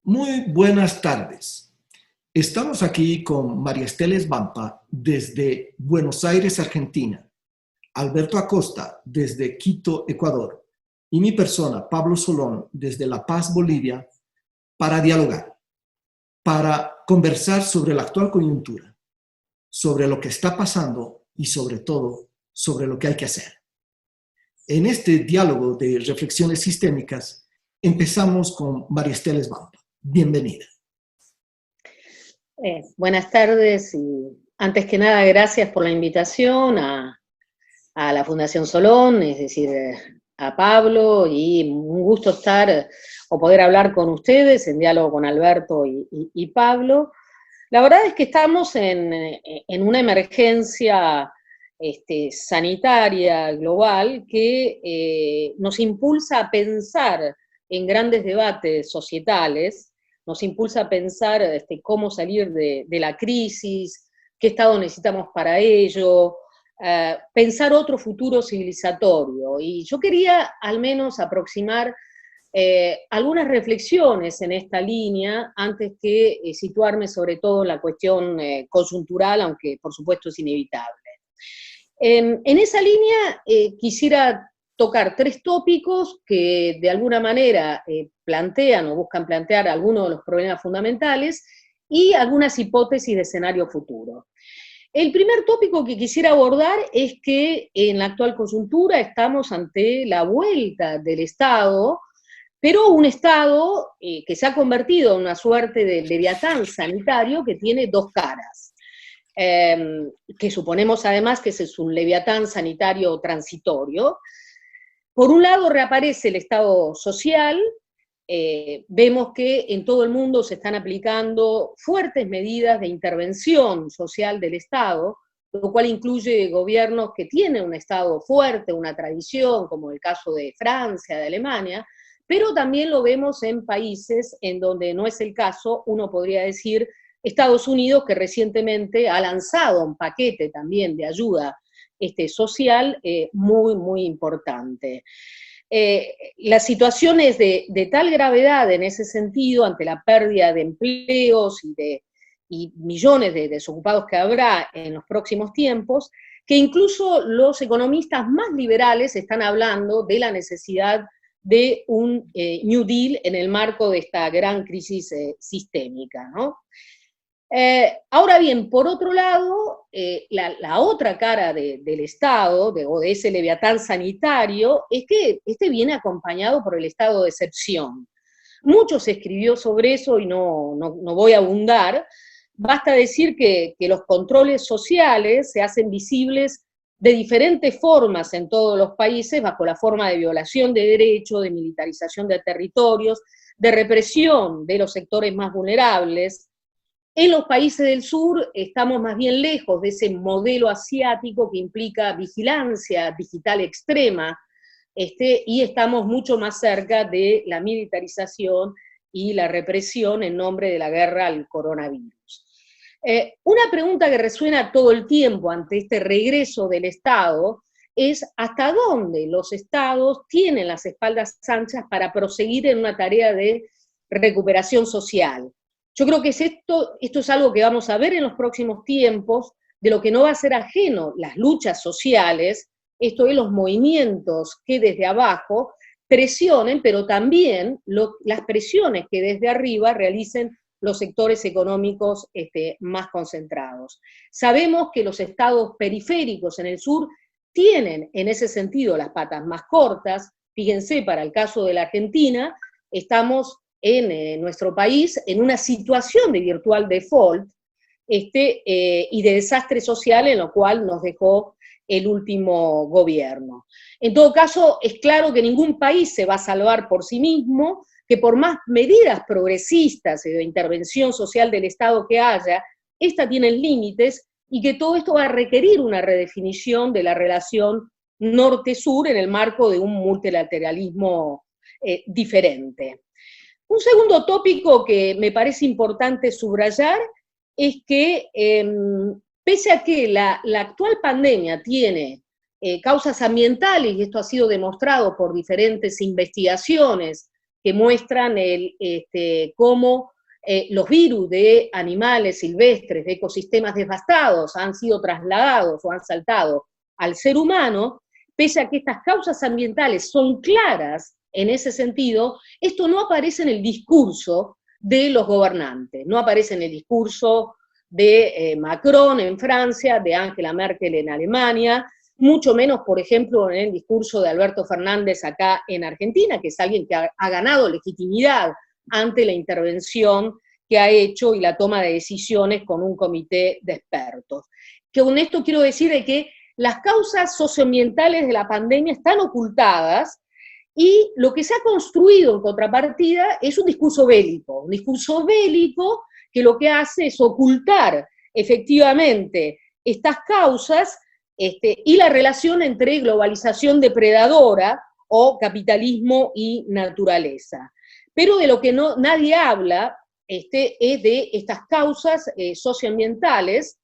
Muy buenas tardes. Estamos aquí con María Estela Esbampa desde Buenos Aires, Argentina, Alberto Acosta desde Quito, Ecuador, y mi persona, Pablo Solón, desde La Paz, Bolivia, para dialogar, para conversar sobre la actual coyuntura, sobre lo que está pasando y sobre todo sobre lo que hay que hacer. En este diálogo de reflexiones sistémicas, empezamos con María Estela Esbampa. Bienvenida. Buenas tardes y antes que nada gracias por la invitación a la Fundación Solón, es decir, a Pablo, y un gusto estar o poder hablar con ustedes en diálogo con Alberto y Pablo. La verdad es que estamos en una emergencia sanitaria global que nos impulsa a pensar en grandes debates societales, nos impulsa a pensar cómo salir de la crisis, qué Estado necesitamos para ello, pensar otro futuro civilizatorio. Y yo quería al menos aproximar algunas reflexiones en esta línea antes que situarme sobre todo en la cuestión coyuntural, aunque por supuesto es inevitable. En esa línea quisiera tocar tres tópicos que de alguna manera plantean o buscan plantear algunos de los problemas fundamentales y algunas hipótesis de escenario futuro. El primer tópico que quisiera abordar es que en la actual coyuntura estamos ante la vuelta del Estado, pero un Estado que se ha convertido en una suerte de leviatán sanitario que tiene dos caras. Que suponemos además que ese es un leviatán sanitario transitorio. Por un lado reaparece el Estado social, vemos que en todo el mundo se están aplicando fuertes medidas de intervención social del Estado, lo cual incluye gobiernos que tienen un Estado fuerte, una tradición, como el caso de Francia, de Alemania, pero también lo vemos en países en donde no es el caso, uno podría decir Estados Unidos, que recientemente ha lanzado un paquete también de ayuda social muy, muy importante. Las situaciones de tal gravedad en ese sentido, ante la pérdida de empleos y millones de desocupados que habrá en los próximos tiempos, que incluso los economistas más liberales están hablando de la necesidad de un New Deal en el marco de esta gran crisis sistémica, ¿no? Ahora bien, por otro lado, la otra cara del Estado, o de ese leviatán sanitario, es que este viene acompañado por el estado de excepción. Mucho se escribió sobre eso y no voy a abundar. Basta decir que los controles sociales se hacen visibles de diferentes formas en todos los países, bajo la forma de violación de derechos, de militarización de territorios, de represión de los sectores más vulnerables. En los países del sur estamos más bien lejos de ese modelo asiático que implica vigilancia digital extrema, y estamos mucho más cerca de la militarización y la represión en nombre de la guerra al coronavirus. Una pregunta que resuena todo el tiempo ante este regreso del Estado es hasta dónde los Estados tienen las espaldas anchas para proseguir en una tarea de recuperación social. Yo creo que esto es algo que vamos a ver en los próximos tiempos, de lo que no va a ser ajeno las luchas sociales, esto es los movimientos que desde abajo presionen, pero también las presiones que desde arriba realicen los sectores económicos más concentrados. Sabemos que los estados periféricos en el sur tienen en ese sentido las patas más cortas. Fíjense, para el caso de la Argentina, estamos en nuestro país en una situación de virtual default y de desastre social en lo cual nos dejó el último gobierno. En todo caso, es claro que ningún país se va a salvar por sí mismo, que por más medidas progresistas de intervención social del Estado que haya, estas tienen límites y que todo esto va a requerir una redefinición de la relación norte-sur en el marco de un multilateralismo diferente. Un segundo tópico que me parece importante subrayar es que pese a que la actual pandemia tiene causas ambientales, y esto ha sido demostrado por diferentes investigaciones que muestran cómo los virus de animales silvestres, de ecosistemas devastados, han sido trasladados o han saltado al ser humano, pese a que estas causas ambientales son claras en ese sentido, esto no aparece en el discurso de los gobernantes, no aparece en el discurso de Macron en Francia, de Angela Merkel en Alemania, mucho menos, por ejemplo, en el discurso de Alberto Fernández acá en Argentina, que es alguien que ha ganado legitimidad ante la intervención que ha hecho y la toma de decisiones con un comité de expertos. Que con esto quiero decir de que las causas socioambientales de la pandemia están ocultadas y lo que se ha construido en contrapartida es un discurso bélico que lo que hace es ocultar efectivamente estas causas y la relación entre globalización depredadora o capitalismo y naturaleza. Pero de lo que nadie habla es de estas causas socioambientales.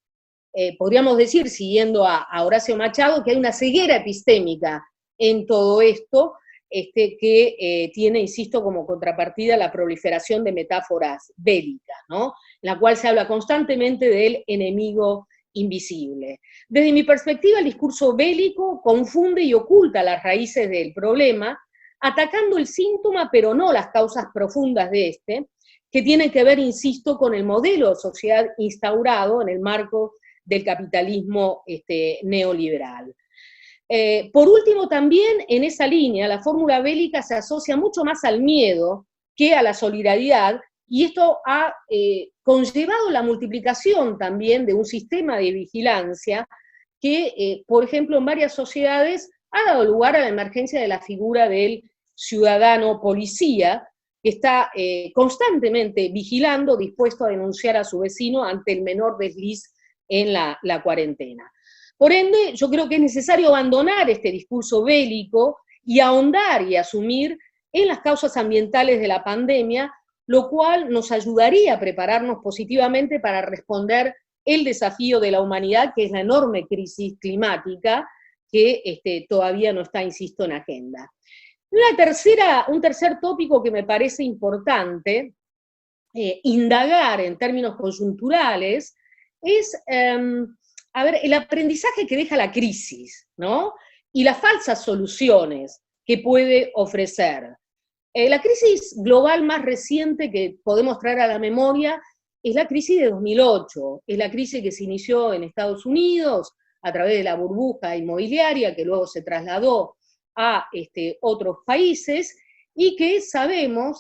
Podríamos decir, siguiendo a Horacio Machado, que hay una ceguera epistémica en todo esto, que tiene, insisto, como contrapartida la proliferación de metáforas bélicas, ¿no? En la cual se habla constantemente del enemigo invisible. Desde mi perspectiva, el discurso bélico confunde y oculta las raíces del problema, atacando el síntoma, pero no las causas profundas de que tienen que ver, insisto, con el modelo de sociedad instaurado en el marco del capitalismo neoliberal. Por último, también en esa línea, la fórmula bélica se asocia mucho más al miedo que a la solidaridad, y esto ha conllevado la multiplicación también de un sistema de vigilancia que, por ejemplo, en varias sociedades ha dado lugar a la emergencia de la figura del ciudadano policía, que está constantemente vigilando, dispuesto a denunciar a su vecino ante el menor desliz en la cuarentena. Por ende, yo creo que es necesario abandonar este discurso bélico y ahondar y asumir en las causas ambientales de la pandemia, lo cual nos ayudaría a prepararnos positivamente para responder el desafío de la humanidad, que es la enorme crisis climática, que todavía no está, insisto, en agenda. Un tercer tópico que me parece importante indagar en términos coyunturales es el aprendizaje que deja la crisis, ¿no? Y las falsas soluciones que puede ofrecer. La crisis global más reciente que podemos traer a la memoria es la crisis de 2008, es la crisis que se inició en Estados Unidos a través de la burbuja inmobiliaria que luego se trasladó a otros países y que sabemos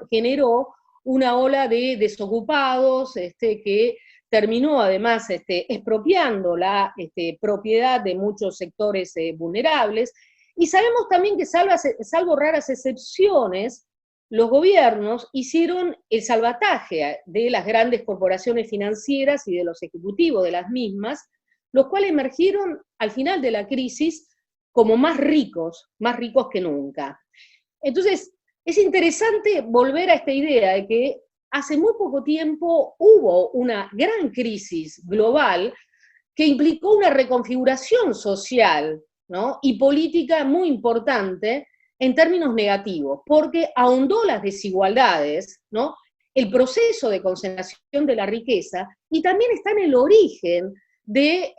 generó una ola de desocupados que terminó además expropiando la propiedad de muchos sectores vulnerables, y sabemos también que salvo raras excepciones, los gobiernos hicieron el salvataje de las grandes corporaciones financieras y de los ejecutivos de las mismas, los cuales emergieron al final de la crisis como más ricos que nunca. Entonces, es interesante volver a esta idea de que hace muy poco tiempo hubo una gran crisis global que implicó una reconfiguración social, ¿no?, y política muy importante en términos negativos, porque ahondó las desigualdades, ¿no?, el proceso de concentración de la riqueza, y también está en el origen de,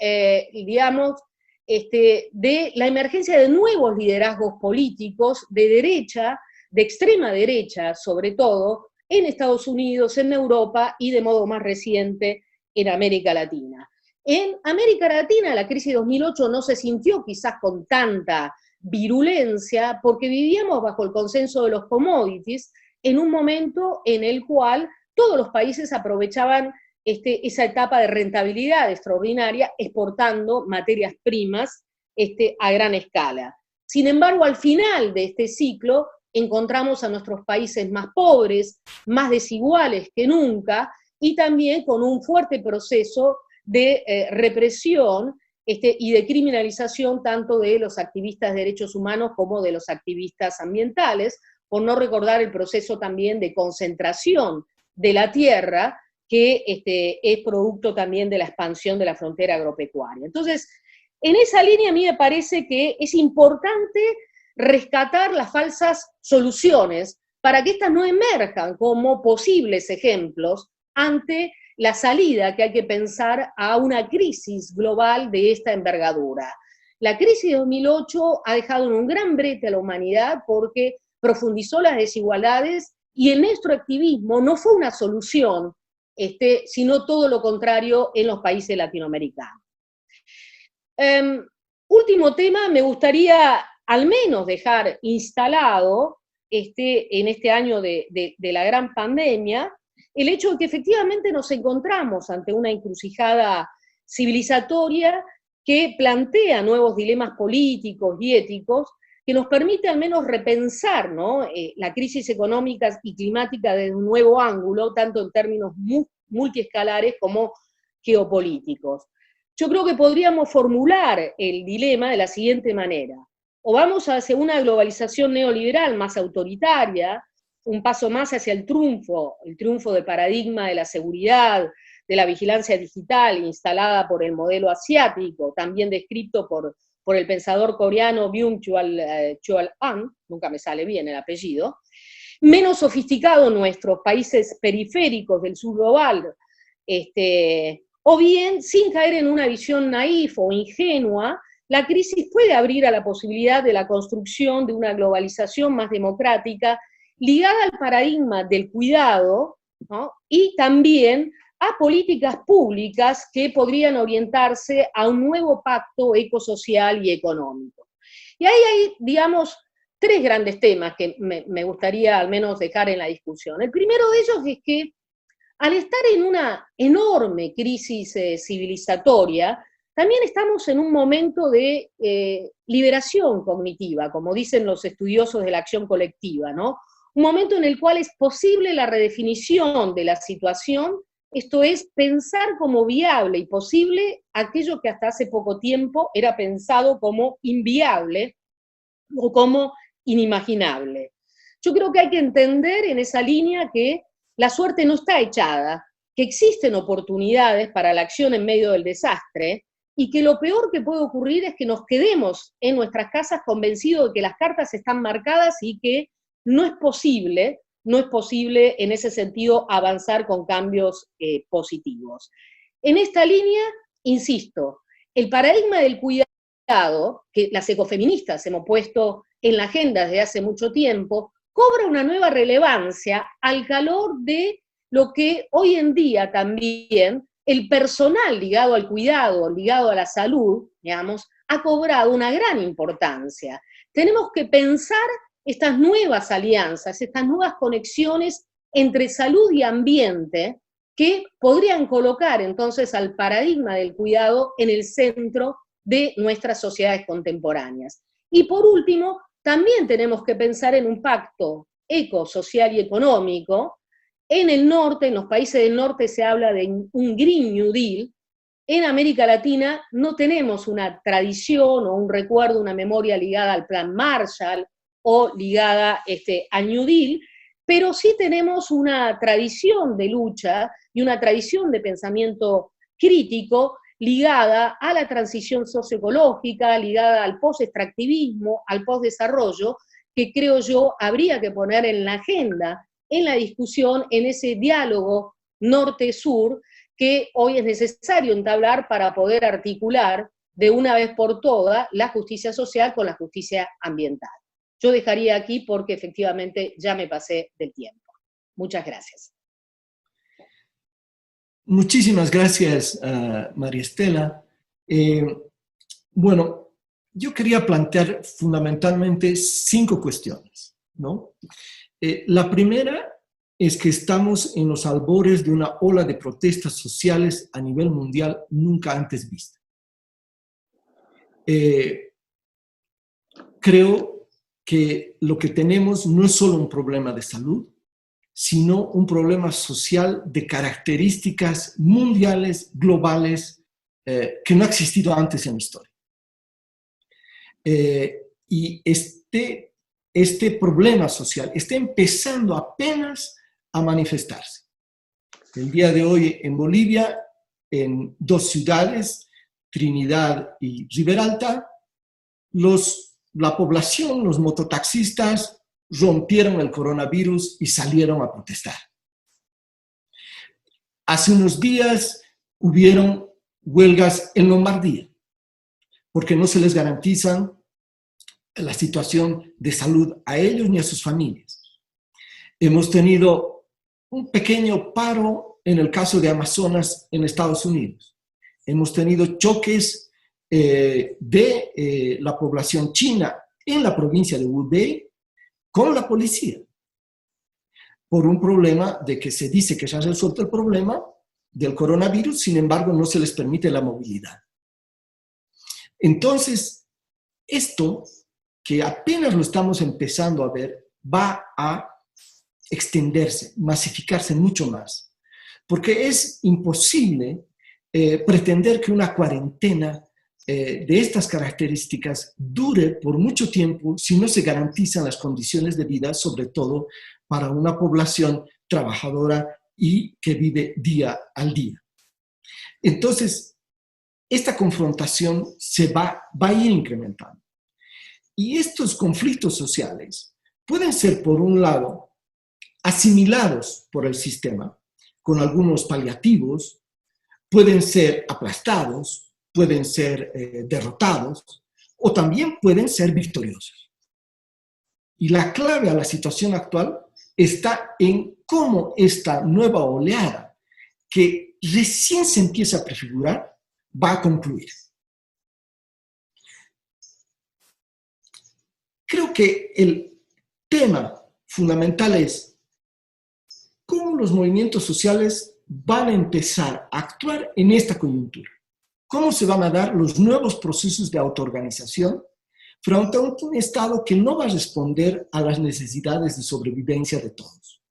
de la emergencia de nuevos liderazgos políticos de derecha, de extrema derecha sobre todo, en Estados Unidos, en Europa y de modo más reciente en América Latina. En América Latina la crisis de 2008 no se sintió quizás con tanta virulencia porque vivíamos bajo el consenso de los commodities en un momento en el cual todos los países aprovechaban esa etapa de rentabilidad extraordinaria exportando materias primas a gran escala. Sin embargo, al final de este ciclo encontramos a nuestros países más pobres, más desiguales que nunca, y también con un fuerte proceso de represión y de criminalización tanto de los activistas de derechos humanos como de los activistas ambientales, por no recordar el proceso también de concentración de la tierra, que es producto también de la expansión de la frontera agropecuaria. Entonces, en esa línea a mí me parece que es importante rescatar las falsas soluciones para que éstas no emerjan como posibles ejemplos ante la salida que hay que pensar a una crisis global de esta envergadura. La crisis de 2008 ha dejado en un gran brete a la humanidad porque profundizó las desigualdades y el extroactivismo no fue una solución, sino todo lo contrario en los países latinoamericanos. Último tema, me gustaría al menos dejar instalado en este año de la gran pandemia, el hecho de que efectivamente nos encontramos ante una encrucijada civilizatoria que plantea nuevos dilemas políticos y éticos, que nos permite al menos repensar, ¿no?, la crisis económica y climática desde un nuevo ángulo, tanto en términos multiescalares como geopolíticos. Yo creo que podríamos formular el dilema de la siguiente manera: o vamos hacia una globalización neoliberal más autoritaria, un paso más hacia el triunfo del paradigma de la seguridad, de la vigilancia digital instalada por el modelo asiático, también descrito por el pensador coreano Byung-Chul Han, nunca me sale bien el apellido, menos sofisticado en nuestros países periféricos del sur global, o bien, sin caer en una visión naif o ingenua, la crisis puede abrir a la posibilidad de la construcción de una globalización más democrática ligada al paradigma del cuidado, ¿no?, y también a políticas públicas que podrían orientarse a un nuevo pacto ecosocial y económico. Y ahí hay, digamos, tres grandes temas que me gustaría al menos dejar en la discusión. El primero de ellos es que al estar en una enorme crisis civilizatoria, también estamos en un momento de liberación cognitiva, como dicen los estudiosos de la acción colectiva, ¿no? Un momento en el cual es posible la redefinición de la situación, esto es, pensar como viable y posible aquello que hasta hace poco tiempo era pensado como inviable o como inimaginable. Yo creo que hay que entender en esa línea que la suerte no está echada, que existen oportunidades para la acción en medio del desastre, y que lo peor que puede ocurrir es que nos quedemos en nuestras casas convencidos de que las cartas están marcadas y que no es posible en ese sentido avanzar con cambios positivos. En esta línea, insisto, el paradigma del cuidado, que las ecofeministas hemos puesto en la agenda desde hace mucho tiempo, cobra una nueva relevancia al calor de lo que hoy en día también el personal ligado al cuidado, ligado a la salud, digamos, ha cobrado una gran importancia. Tenemos que pensar estas nuevas alianzas, estas nuevas conexiones entre salud y ambiente que podrían colocar entonces al paradigma del cuidado en el centro de nuestras sociedades contemporáneas. Y por último, también tenemos que pensar en un pacto eco-social y económico. En el norte, en los países del norte se habla de un Green New Deal. En América Latina no tenemos una tradición o un recuerdo, una memoria ligada al Plan Marshall o ligada a New Deal, pero sí tenemos una tradición de lucha y una tradición de pensamiento crítico ligada a la transición socioecológica, ligada al post-extractivismo, al post-desarrollo, que creo yo habría que poner en la agenda, en la discusión, en ese diálogo norte-sur que hoy es necesario entablar para poder articular de una vez por todas la justicia social con la justicia ambiental. Yo dejaría aquí porque efectivamente ya me pasé del tiempo. Muchas gracias. Muchísimas gracias, María Estela. Bueno, yo quería plantear fundamentalmente 5 cuestiones, ¿no? La primera es que estamos en los albores de una ola de protestas sociales a nivel mundial nunca antes vista. Creo que lo que tenemos no es solo un problema de salud, sino un problema social de características mundiales, globales, que no ha existido antes en la historia. Y este problema social está empezando apenas a manifestarse. El día de hoy en Bolivia, en 2 ciudades, Trinidad y Riberalta, la población, los mototaxistas, rompieron el coronavirus y salieron a protestar. Hace unos días hubieron huelgas en Lombardía, porque no se les garantiza la situación de salud a ellos ni a sus familias. Hemos tenido un pequeño paro en el caso de Amazonas en Estados Unidos. Hemos tenido choques de la población china en la provincia de Hubei con la policía, por un problema de que se dice que ya se ha resuelto el problema del coronavirus, sin embargo no se les permite la movilidad. Entonces, esto que apenas lo estamos empezando a ver, va a extenderse, masificarse mucho más, porque es imposible pretender que una cuarentena de estas características dure por mucho tiempo si no se garantizan las condiciones de vida, sobre todo para una población trabajadora y que vive día al día. Entonces, esta confrontación se va a ir incrementando. Y estos conflictos sociales pueden ser, por un lado, asimilados por el sistema, con algunos paliativos, pueden ser aplastados, pueden ser derrotados, o también pueden ser victoriosos. Y la clave a la situación actual está en cómo esta nueva oleada, que recién se empieza a prefigurar, va a concluir. Creo que el tema fundamental es cómo los movimientos sociales van a empezar a actuar en esta coyuntura. Cómo se van a dar los nuevos procesos de autoorganización frente a un Estado que no va a responder a las necesidades de sobrevivencia de todos.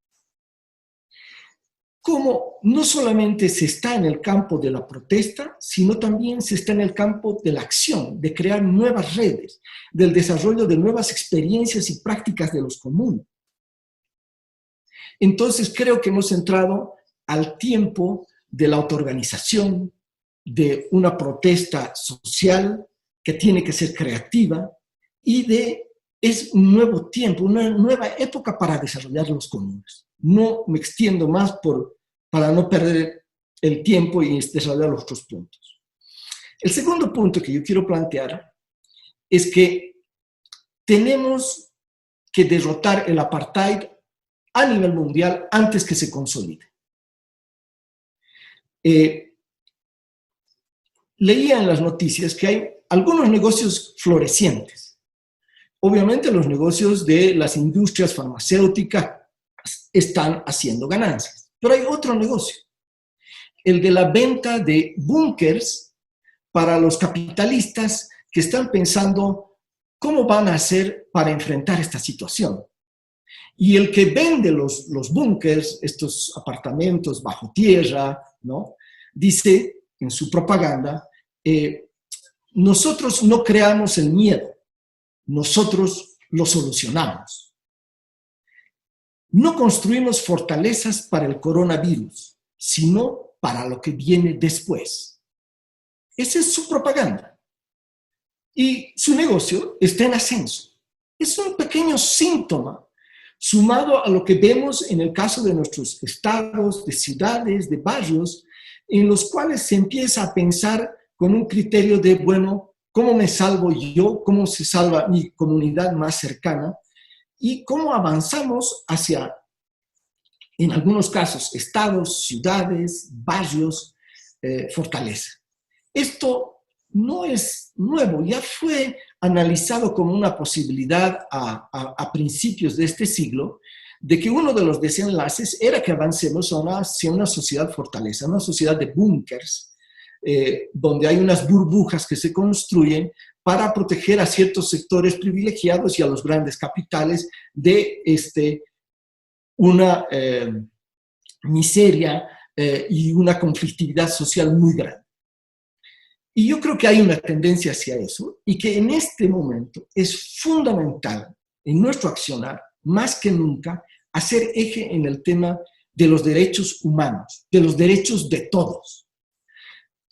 Cómo no solamente se está en el campo de la protesta, sino también se está en el campo de la acción, de crear nuevas redes, del desarrollo de nuevas experiencias y prácticas de los comunes. Entonces creo que hemos entrado al tiempo de la autoorganización, de una protesta social que tiene que ser creativa y es un nuevo tiempo, una nueva época para desarrollar los comunes. No me extiendo más para no perder el tiempo y desarrollar los otros puntos. El segundo punto que yo quiero plantear es que tenemos que derrotar el apartheid a nivel mundial antes que se consolide. Leía en las noticias que hay algunos negocios florecientes. Obviamente los negocios de las industrias farmacéuticas están haciendo ganancias, pero hay otro negocio, el de la venta de búnkers para los capitalistas que están pensando cómo van a hacer para enfrentar esta situación. Y el que vende los búnkers, estos apartamentos bajo tierra, ¿no?, dice en su propaganda, nosotros no creamos el miedo, nosotros lo solucionamos. No construimos fortalezas para el coronavirus, sino para lo que viene después. Esa es su propaganda. Y su negocio está en ascenso. Es un pequeño síntoma sumado a lo que vemos en el caso de nuestros estados, de ciudades, de barrios, en los cuales se empieza a pensar con un criterio de, bueno, ¿cómo me salvo yo? ¿Cómo se salva mi comunidad más cercana? Y cómo avanzamos hacia, en algunos casos, estados, ciudades, barrios, fortaleza. Esto no es nuevo, ya fue analizado como una posibilidad a principios de este siglo, de que uno de los desenlaces era que avancemos hacia una sociedad fortaleza, una sociedad de búnkers, donde hay unas burbujas que se construyen para proteger a ciertos sectores privilegiados y a los grandes capitales de una miseria y una conflictividad social muy grande. Y yo creo que hay una tendencia hacia eso y que en este momento es fundamental en nuestro accionar, más que nunca, hacer eje en el tema de los derechos humanos, de los derechos de todos.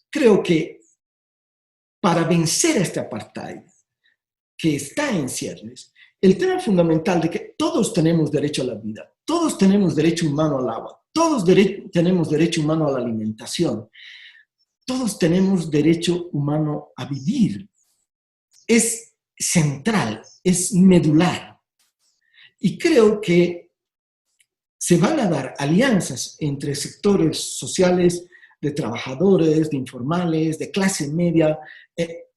Creo que para vencer a este apartheid que está en ciernes, el tema fundamental de que todos tenemos derecho a la vida, todos tenemos derecho humano al agua, todos tenemos derecho humano a la alimentación, todos tenemos derecho humano a vivir, es central, es medular. Y creo que se van a dar alianzas entre sectores sociales, de trabajadores, de informales, de clase media,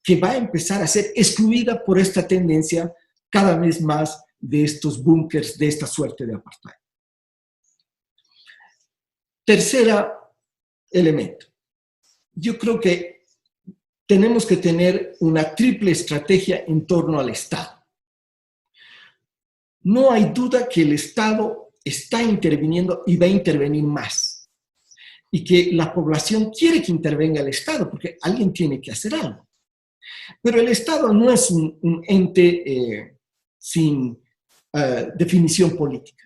que va a empezar a ser excluida por esta tendencia cada vez más de estos búnkers, de esta suerte de apartheid. Tercer elemento. Yo creo que tenemos que tener una triple estrategia en torno al Estado. No hay duda que el Estado está interviniendo y va a intervenir más. Y que la población quiere que intervenga el Estado, porque alguien tiene que hacer algo. Pero el Estado no es un ente sin definición política.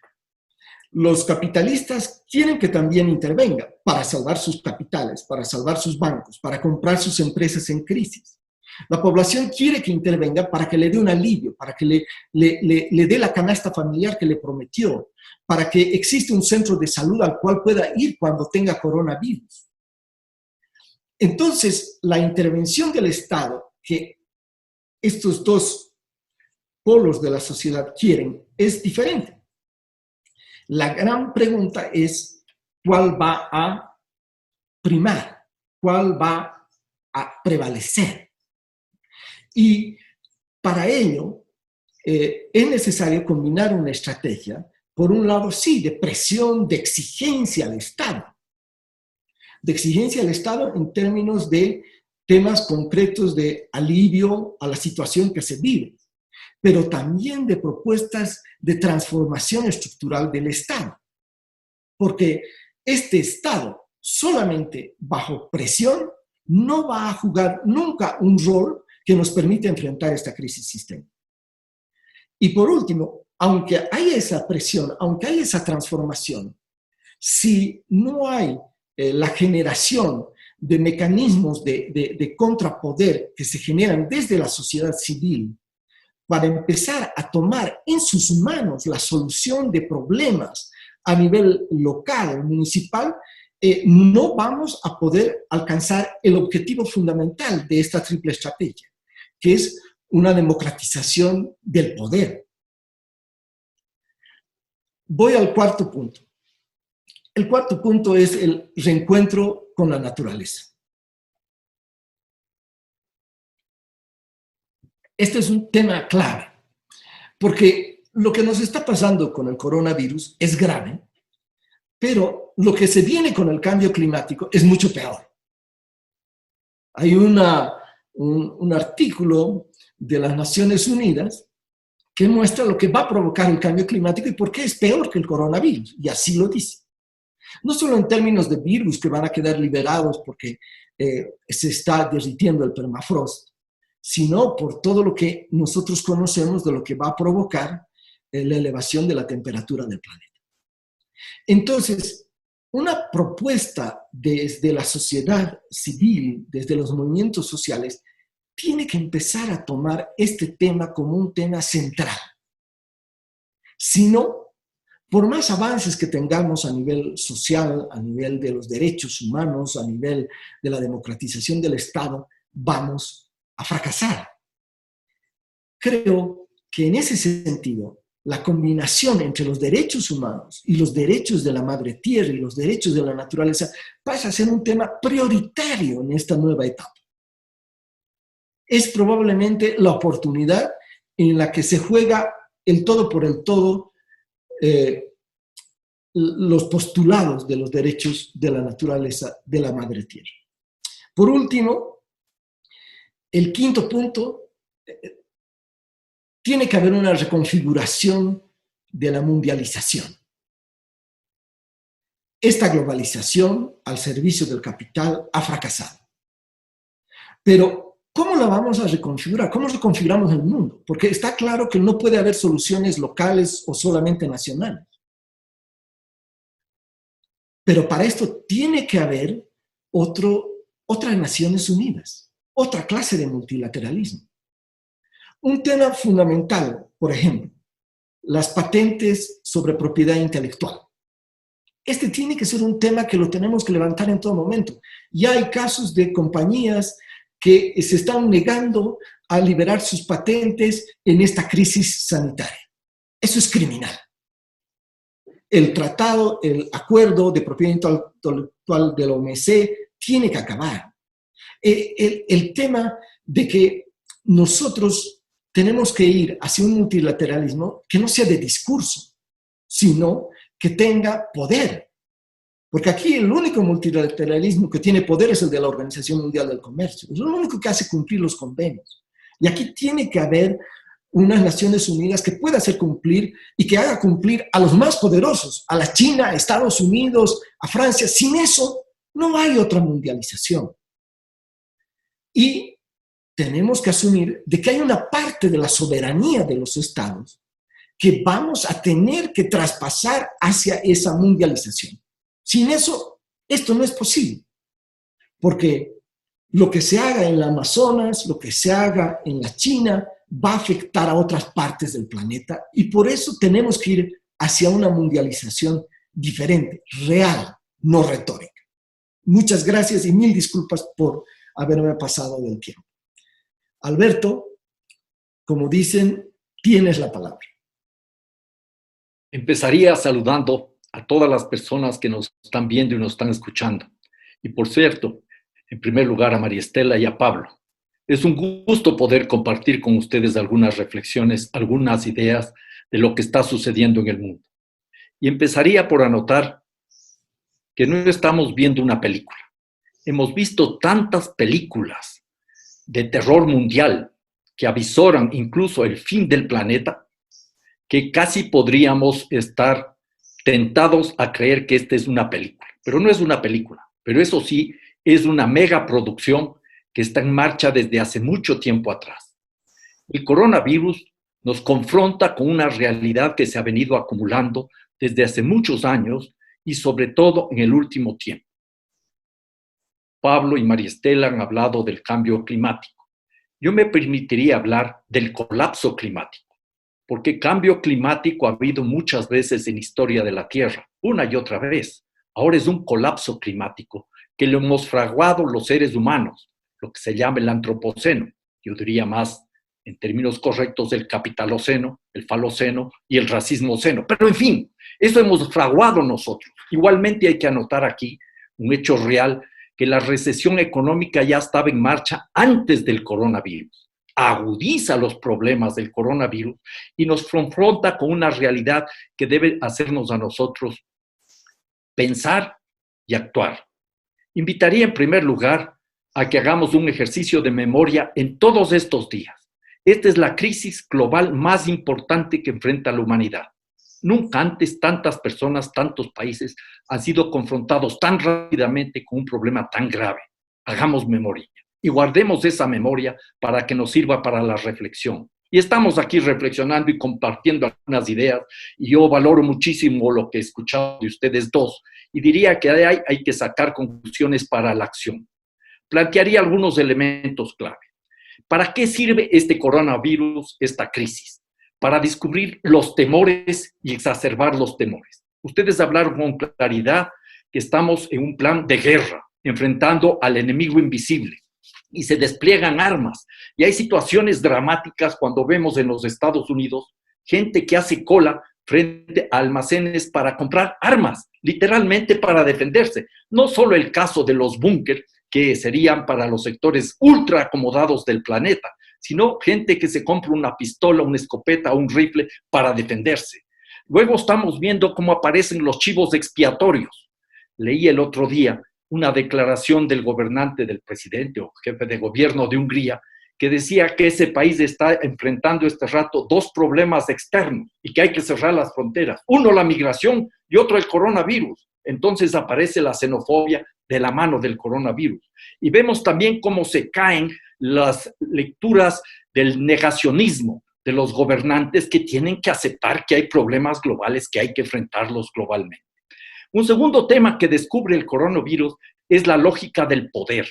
Los capitalistas quieren que también intervenga para salvar sus capitales, para salvar sus bancos, para comprar sus empresas en crisis. La población quiere que intervenga para que le dé un alivio, para que le dé la canasta familiar que le prometió, para que exista un centro de salud al cual pueda ir cuando tenga coronavirus. Entonces, la intervención del Estado, que estos dos polos de la sociedad quieren, es diferente. La gran pregunta es, ¿cuál va a primar? ¿Cuál va a prevalecer? Y para ello es necesario combinar una estrategia, por un lado, sí, de presión, de exigencia al Estado. De exigencia al Estado en términos de temas concretos de alivio a la situación que se vive, pero también de propuestas de transformación estructural del Estado. Porque este Estado, solamente bajo presión, no va a jugar nunca un rol que nos permita enfrentar esta crisis sistémica. Y por último, aunque haya esa presión, aunque haya esa transformación, si no hay la generación de mecanismos de contrapoder que se generan desde la sociedad civil para empezar a tomar en sus manos la solución de problemas a nivel local, municipal, no vamos a poder alcanzar el objetivo fundamental de esta triple estrategia, que es una democratización del poder. Voy al cuarto punto. El cuarto punto es el reencuentro con la naturaleza. Este es un tema clave, porque lo que nos está pasando con el coronavirus es grave, pero lo que se viene con el cambio climático es mucho peor. Hay un artículo de las Naciones Unidas que muestra lo que va a provocar el cambio climático y por qué es peor que el coronavirus, y así lo dice. No solo en términos de virus que van a quedar liberados porque se está derritiendo el permafrost, sino por todo lo que nosotros conocemos de lo que va a provocar la elevación de la temperatura del planeta. Entonces, una propuesta desde la sociedad civil, desde los movimientos sociales, tiene que empezar a tomar este tema como un tema central. Si no, por más avances que tengamos a nivel social, a nivel de los derechos humanos, a nivel de la democratización del Estado, vamos a fracasar. Creo que en ese sentido, la combinación entre los derechos humanos y los derechos de la madre tierra y los derechos de la naturaleza pasa a ser un tema prioritario en esta nueva etapa. Es probablemente la oportunidad en la que se juega el todo por el todo los postulados de los derechos de la naturaleza de la madre tierra. Por último, el quinto punto, tiene que haber una reconfiguración de la mundialización. Esta globalización al servicio del capital ha fracasado. Pero, ¿cómo la vamos a reconfigurar? ¿Cómo reconfiguramos el mundo? Porque está claro que no puede haber soluciones locales o solamente nacionales. Pero para esto tiene que haber otras Naciones Unidas, otra clase de multilateralismo. Un tema fundamental, por ejemplo, las patentes sobre propiedad intelectual. Este tiene que ser un tema que lo tenemos que levantar en todo momento. Ya hay casos de compañías que se están negando a liberar sus patentes en esta crisis sanitaria. Eso es criminal. El tratado, el acuerdo de propiedad intelectual de la OMC tiene que acabar. El tema de que nosotros tenemos que ir hacia un multilateralismo que no sea de discurso, sino que tenga poder. Porque aquí el único multilateralismo que tiene poder es el de la Organización Mundial del Comercio. Es lo único que hace cumplir los convenios. Y aquí tiene que haber unas Naciones Unidas que pueda hacer cumplir y que haga cumplir a los más poderosos, a la China, a Estados Unidos, a Francia. Sin eso, no hay otra mundialización. Y tenemos que asumir de que hay una parte de la soberanía de los estados que vamos a tener que traspasar hacia esa mundialización. Sin eso, esto no es posible, porque lo que se haga en la Amazonas, lo que se haga en la China, va a afectar a otras partes del planeta y por eso tenemos que ir hacia una mundialización diferente, real, no retórica. Muchas gracias y mil disculpas por haberme pasado del tiempo. Alberto, como dicen, tienes la palabra. Empezaría saludando a todas las personas que nos están viendo y nos están escuchando. Y por cierto, en primer lugar a María Estela y a Pablo. Es un gusto poder compartir con ustedes algunas reflexiones, algunas ideas de lo que está sucediendo en el mundo. Y empezaría por anotar que no estamos viendo una película. Hemos visto tantas películas de terror mundial que avisoran incluso el fin del planeta, que casi podríamos estar tentados a creer que esta es una película. Pero no es una película, pero eso sí, es una mega producción que está en marcha desde hace mucho tiempo atrás. El coronavirus nos confronta con una realidad que se ha venido acumulando desde hace muchos años y sobre todo en el último tiempo. Pablo y María Estela han hablado del cambio climático. Yo me permitiría hablar del colapso climático, porque cambio climático ha habido muchas veces en la historia de la Tierra, una y otra vez. Ahora es un colapso climático que lo hemos fraguado los seres humanos, lo que se llama el antropoceno, yo diría más en términos correctos el capitaloceno, el faloceno y el racismoceno. Pero en fin, eso hemos fraguado nosotros. Igualmente hay que anotar aquí un hecho real, que la recesión económica ya estaba en marcha antes del coronavirus. Agudiza los problemas del coronavirus y nos confronta con una realidad que debe hacernos a nosotros pensar y actuar. Invitaría en primer lugar a que hagamos un ejercicio de memoria en todos estos días. Esta es la crisis global más importante que enfrenta la humanidad. Nunca antes tantas personas, tantos países han sido confrontados tan rápidamente con un problema tan grave. Hagamos memoria y guardemos esa memoria para que nos sirva para la reflexión. Y estamos aquí reflexionando y compartiendo algunas ideas y yo valoro muchísimo lo que he escuchado de ustedes dos y diría que hay que sacar conclusiones para la acción. Plantearía algunos elementos clave. ¿Para qué sirve este coronavirus, esta crisis? Para descubrir los temores y exacerbar los temores. Ustedes hablaron con claridad que estamos en un plan de guerra, enfrentando al enemigo invisible, y se despliegan armas. Y hay situaciones dramáticas cuando vemos en los Estados Unidos gente que hace cola frente a almacenes para comprar armas, literalmente para defenderse. No solo el caso de los búnker, que serían para los sectores ultra acomodados del planeta, sino gente que se compra una pistola, una escopeta, un rifle para defenderse. Luego estamos viendo cómo aparecen los chivos expiatorios. Leí el otro día una declaración del gobernante, del presidente o jefe de gobierno de Hungría, que decía que ese país está enfrentando este rato dos problemas externos y que hay que cerrar las fronteras. Uno, la migración y otro, el coronavirus. Entonces aparece la xenofobia de la mano del coronavirus. Y vemos también cómo se caen las lecturas del negacionismo de los gobernantes que tienen que aceptar que hay problemas globales, que hay que enfrentarlos globalmente. Un segundo tema que descubre el coronavirus es la lógica del poder.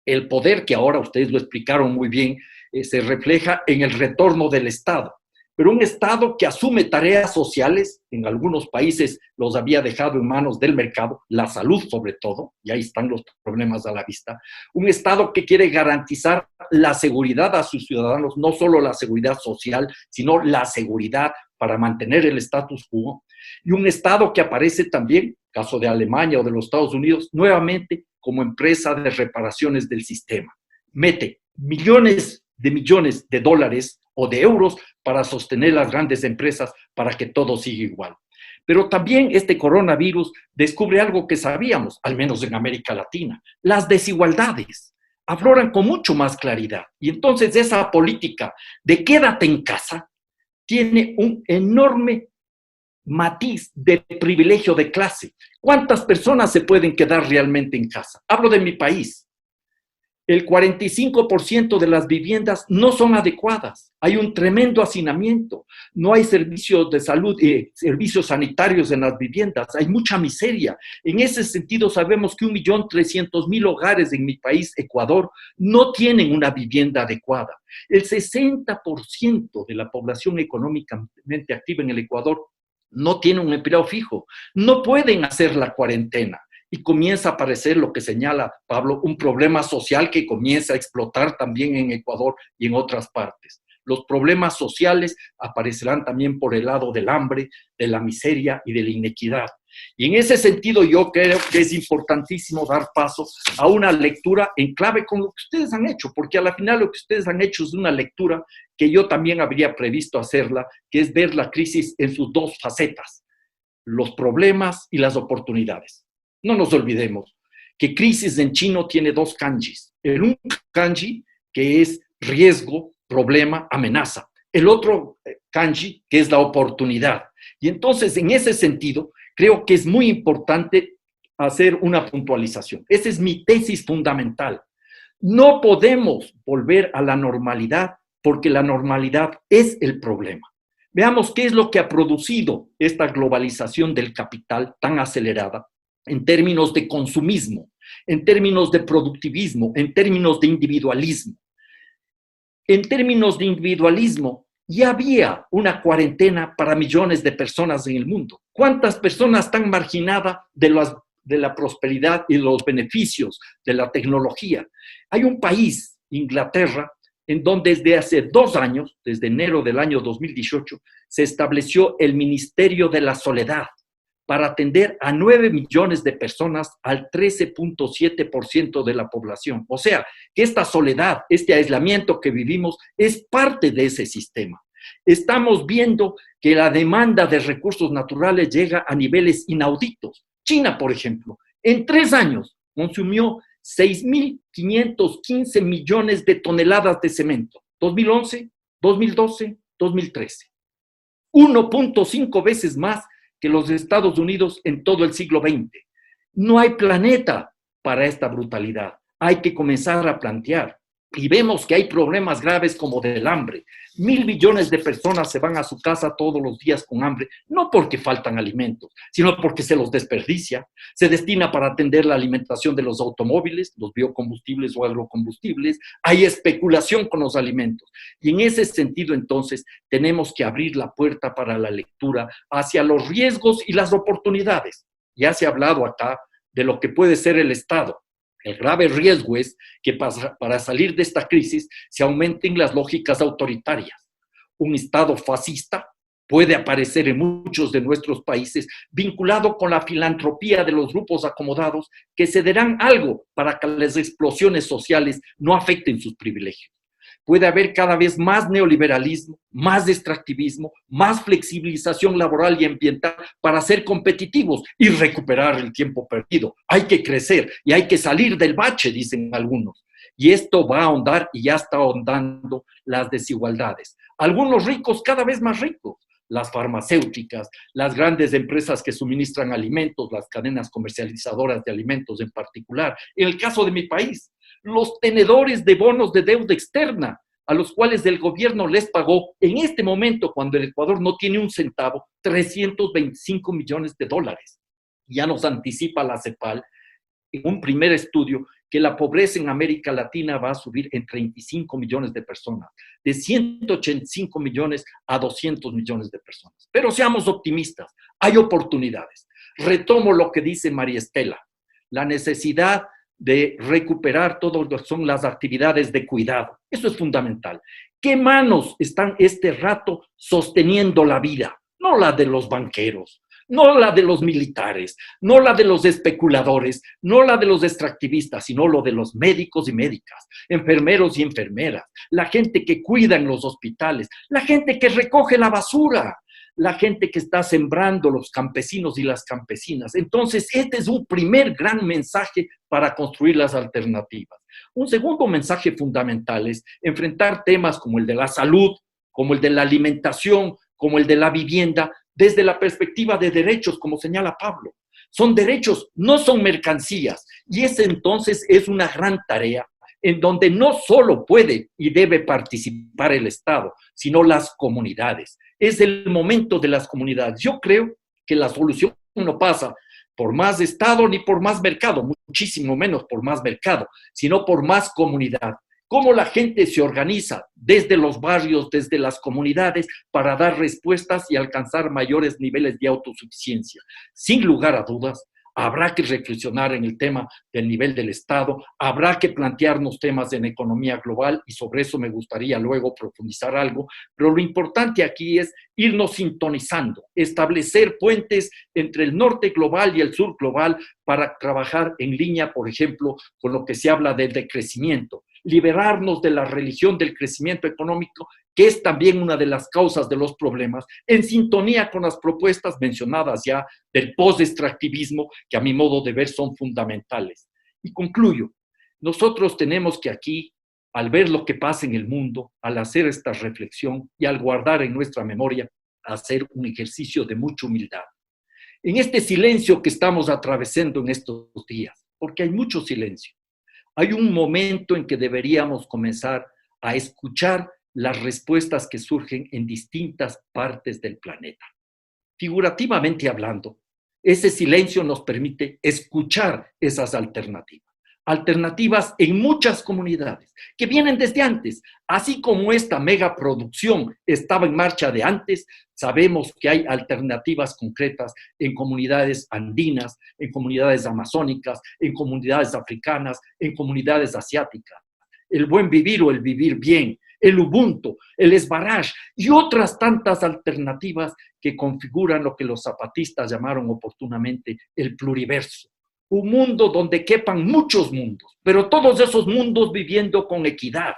El poder que ahora ustedes lo explicaron muy bien, se refleja en el retorno del Estado. Pero un Estado que asume tareas sociales, en algunos países los había dejado en manos del mercado, la salud sobre todo, y ahí están los problemas a la vista. Un Estado que quiere garantizar la seguridad a sus ciudadanos, no solo la seguridad social, sino la seguridad para mantener el status quo. Y un Estado que aparece también, caso de Alemania o de los Estados Unidos, nuevamente como empresa de reparaciones del sistema. Mete millones de dólares o de euros para sostener las grandes empresas para que todo siga igual. Pero también este coronavirus descubre algo que sabíamos, al menos en América Latina: las desigualdades afloran con mucho más claridad. Y entonces esa política de quédate en casa tiene un enorme matiz de privilegio de clase. ¿Cuántas personas se pueden quedar realmente en casa? Hablo de mi país. El 45% de las viviendas no son adecuadas. Hay un tremendo hacinamiento. No hay servicios de salud y servicios sanitarios en las viviendas. Hay mucha miseria. En ese sentido, sabemos que 1.300.000 hogares en mi país, Ecuador, no tienen una vivienda adecuada. El 60% de la población económicamente activa en el Ecuador no tiene un empleo fijo. No pueden hacer la cuarentena. Y comienza a aparecer lo que señala Pablo, un problema social que comienza a explotar también en Ecuador y en otras partes. Los problemas sociales aparecerán también por el lado del hambre, de la miseria y de la inequidad. Y en ese sentido yo creo que es importantísimo dar paso a una lectura en clave con lo que ustedes han hecho, porque a la final lo que ustedes han hecho es una lectura que yo también habría previsto hacerla, que es ver la crisis en sus dos facetas, los problemas y las oportunidades. No nos olvidemos que crisis en chino tiene dos kanjis. El un kanji que es riesgo, problema, amenaza. El otro kanji que es la oportunidad. Y entonces, en ese sentido, creo que es muy importante hacer una puntualización. Esa es mi tesis fundamental. No podemos volver a la normalidad porque la normalidad es el problema. Veamos qué es lo que ha producido esta globalización del capital tan acelerada en términos de consumismo, en términos de productivismo, en términos de individualismo. En términos de individualismo, ya había una cuarentena para millones de personas en el mundo. ¿Cuántas personas están marginadas de la prosperidad y los beneficios de la tecnología? Hay un país, Inglaterra, en donde desde hace 2 años, desde enero del año 2018, se estableció el Ministerio de la Soledad, para atender a 9 millones de personas, al 13.7% de la población. O sea, que esta soledad, este aislamiento que vivimos, es parte de ese sistema. Estamos viendo que la demanda de recursos naturales llega a niveles inauditos. China, por ejemplo, en 3 años consumió 6.515 millones de toneladas de cemento. 2011, 2012, 2013. 1.5 veces más que los Estados Unidos en todo el siglo XX. No hay planeta para esta brutalidad. Hay que comenzar a plantear. Y vemos que hay problemas graves como del hambre. 1.000 millones de personas se van a su casa todos los días con hambre, no porque faltan alimentos, sino porque se los desperdicia. Se destina para atender la alimentación de los automóviles, los biocombustibles o agrocombustibles. Hay especulación con los alimentos. Y en ese sentido, entonces, tenemos que abrir la puerta para la lectura hacia los riesgos y las oportunidades. Ya se ha hablado acá de lo que puede ser el Estado. El grave riesgo es que para salir de esta crisis se aumenten las lógicas autoritarias. Un Estado fascista puede aparecer en muchos de nuestros países vinculado con la filantropía de los grupos acomodados que cederán algo para que las explosiones sociales no afecten sus privilegios. Puede haber cada vez más neoliberalismo, más extractivismo, más flexibilización laboral y ambiental para ser competitivos y recuperar el tiempo perdido. Hay que crecer y hay que salir del bache, dicen algunos. Y esto va a ahondar y ya está ahondando las desigualdades. Algunos ricos cada vez más ricos. Las farmacéuticas, las grandes empresas que suministran alimentos, las cadenas comercializadoras de alimentos en particular. En el caso de mi país, los tenedores de bonos de deuda externa, a los cuales el gobierno les pagó en este momento, cuando el Ecuador no tiene un centavo, 325 millones de dólares. Ya nos anticipa la CEPAL en un primer estudio que la pobreza en América Latina va a subir en 35 millones de personas, de 185 millones a 200 millones de personas. Pero seamos optimistas, hay oportunidades. Retomo lo que dice María Estela, la necesidad de recuperar todo lo que son las actividades de cuidado. Eso es fundamental. ¿Qué manos están este rato sosteniendo la vida? No la de los banqueros, no la de los militares, no la de los especuladores, no la de los extractivistas, sino lo de los médicos y médicas, enfermeros y enfermeras, la gente que cuida en los hospitales, la gente que recoge la basura, la gente que está sembrando, los campesinos y las campesinas. Entonces, este es un primer gran mensaje para construir las alternativas. Un segundo mensaje fundamental es enfrentar temas como el de la salud, como el de la alimentación, como el de la vivienda, desde la perspectiva de derechos, como señala Pablo. Son derechos, no son mercancías. Y ese entonces es una gran tarea en donde no solo puede y debe participar el Estado, sino las comunidades. Es el momento de las comunidades. Yo creo que la solución no pasa por más Estado ni por más mercado, muchísimo menos por más mercado, sino por más comunidad. Cómo la gente se organiza desde los barrios, desde las comunidades, para dar respuestas y alcanzar mayores niveles de autosuficiencia. Sin lugar a dudas, habrá que reflexionar en el tema del nivel del Estado, habrá que plantearnos temas en economía global y sobre eso me gustaría luego profundizar algo, pero lo importante aquí es irnos sintonizando, establecer puentes entre el norte global y el sur global para trabajar en línea, por ejemplo, con lo que se habla del decrecimiento, liberarnos de la religión del crecimiento económico, que es también una de las causas de los problemas, en sintonía con las propuestas mencionadas ya del post-extractivismo, que a mi modo de ver son fundamentales. Y concluyo, nosotros tenemos que aquí, al ver lo que pasa en el mundo, al hacer esta reflexión y al guardar en nuestra memoria, hacer un ejercicio de mucha humildad. En este silencio que estamos atravesando en estos días, porque hay mucho silencio, hay un momento en que deberíamos comenzar a escuchar las respuestas que surgen en distintas partes del planeta. Figurativamente hablando, ese silencio nos permite escuchar esas alternativas. Alternativas en muchas comunidades que vienen desde antes. Así como esta megaproducción estaba en marcha de antes, sabemos que hay alternativas concretas en comunidades andinas, en comunidades amazónicas, en comunidades africanas, en comunidades asiáticas. El buen vivir o el vivir bien, el Ubuntu, el Esbaraj y otras tantas alternativas que configuran lo que los zapatistas llamaron oportunamente el pluriverso. Un mundo donde quepan muchos mundos, pero todos esos mundos viviendo con equidad,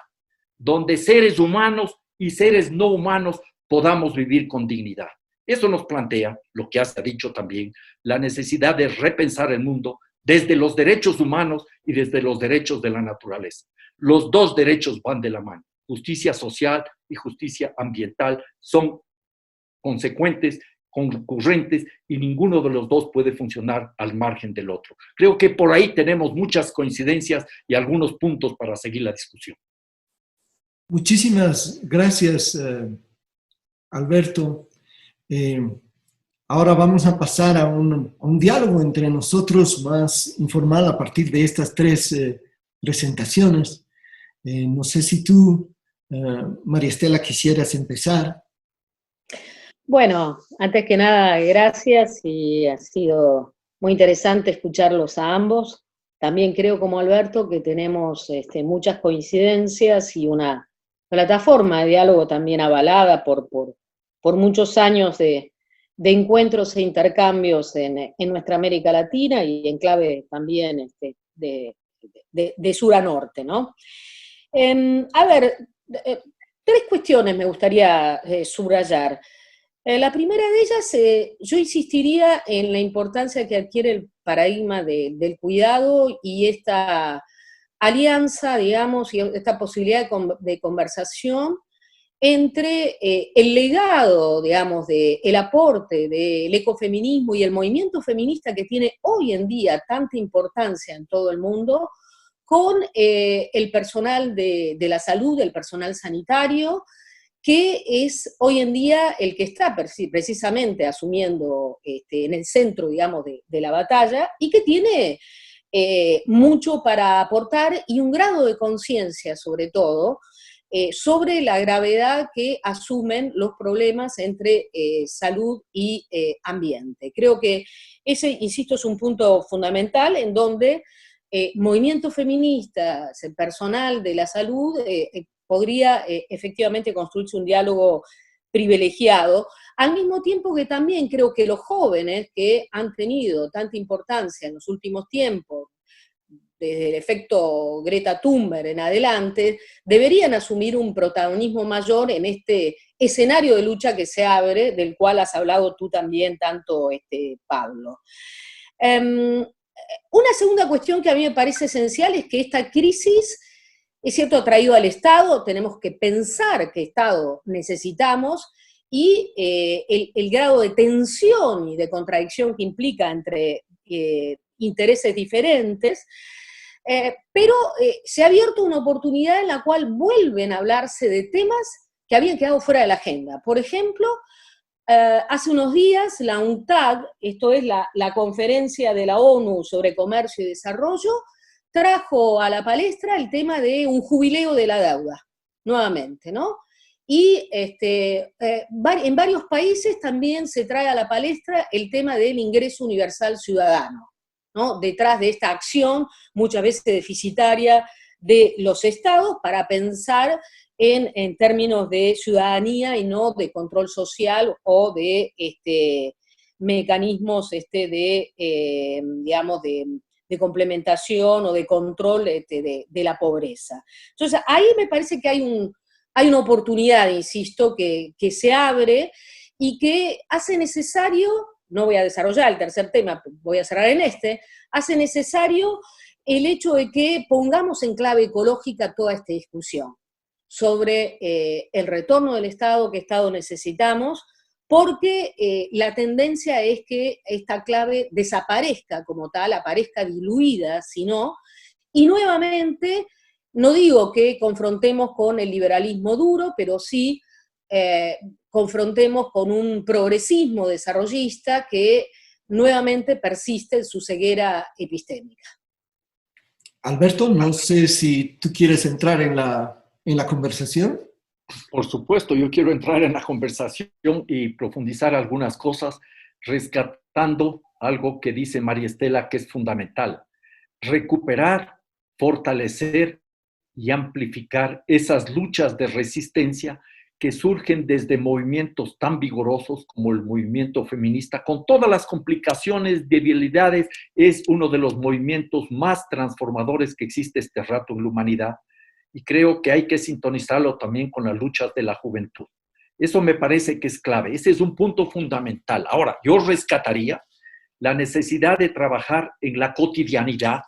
donde seres humanos y seres no humanos podamos vivir con dignidad. Eso nos plantea, lo que has dicho también, la necesidad de repensar el mundo desde los derechos humanos y desde los derechos de la naturaleza. Los dos derechos van de la mano. Justicia social y justicia ambiental son consecuentes, concurrentes, y ninguno de los dos puede funcionar al margen del otro. Creo que por ahí tenemos muchas coincidencias y algunos puntos para seguir la discusión. Muchísimas gracias, Alberto. Ahora vamos a pasar a un diálogo entre nosotros más informal a partir de estas tres presentaciones. No sé si tú, María Estela, quisieras empezar. Bueno, antes que nada, gracias y ha sido muy interesante escucharlos a ambos. También creo, como Alberto, que tenemos muchas coincidencias y una plataforma de diálogo también avalada por muchos años de encuentros e intercambios en nuestra América Latina y en clave también de sur a norte, ¿no? A ver, tres cuestiones me gustaría subrayar. La primera de ellas, yo insistiría en la importancia que adquiere el paradigma del cuidado y esta alianza, digamos, y esta posibilidad de conversación entre el legado, digamos, el aporte del ecofeminismo y el movimiento feminista que tiene hoy en día tanta importancia en todo el mundo, con el personal de la salud, el personal sanitario, que es hoy en día el que está precisamente asumiendo en el centro, digamos, de la batalla, y que tiene mucho para aportar y un grado de conciencia, sobre todo, sobre la gravedad que asumen los problemas entre salud y ambiente. Creo que ese, insisto, es un punto fundamental en donde movimientos feministas, el personal de la salud, podría efectivamente construirse un diálogo privilegiado, al mismo tiempo que también creo que los jóvenes que han tenido tanta importancia en los últimos tiempos, desde el efecto Greta Thunberg en adelante, deberían asumir un protagonismo mayor en este escenario de lucha que se abre, del cual has hablado tú también tanto, Pablo. Una segunda cuestión que a mí me parece esencial es que esta crisis, es cierto, ha traído al Estado, tenemos que pensar qué Estado necesitamos, y el grado de tensión y de contradicción que implica entre intereses diferentes, pero se ha abierto una oportunidad en la cual vuelven a hablarse de temas que habían quedado fuera de la agenda. Por ejemplo, hace unos días la UNCTAD, esto es la conferencia de la ONU sobre comercio y desarrollo, trajo a la palestra el tema de un jubileo de la deuda, nuevamente, ¿no? Y en varios países también se trae a la palestra el tema del ingreso universal ciudadano, ¿no? Detrás de esta acción, muchas veces deficitaria, de los estados para pensar en términos de ciudadanía y no de control social o de mecanismos digamos, de complementación o de control de la pobreza. Entonces, ahí me parece que hay una oportunidad, insisto, que se abre y que hace necesario, no voy a desarrollar el tercer tema, voy a cerrar en hace necesario el hecho de que pongamos en clave ecológica toda esta discusión sobre el retorno del Estado, qué Estado necesitamos, porque la tendencia es que esta clave desaparezca como tal, aparezca diluida, si no, y nuevamente, no digo que confrontemos con el liberalismo duro, pero sí confrontemos con un progresismo desarrollista que nuevamente persiste en su ceguera epistémica. Alberto, no sé si tú quieres entrar en la conversación. Por supuesto, yo quiero entrar en la conversación y profundizar algunas cosas, rescatando algo que dice María Estela que es fundamental. Recuperar, fortalecer y amplificar esas luchas de resistencia que surgen desde movimientos tan vigorosos como el movimiento feminista, con todas las complicaciones, debilidades, es uno de los movimientos más transformadores que existe este rato en la humanidad, y creo que hay que sintonizarlo también con las luchas de la juventud. Eso me parece que es clave, ese es un punto fundamental. Ahora, yo rescataría la necesidad de trabajar en la cotidianidad,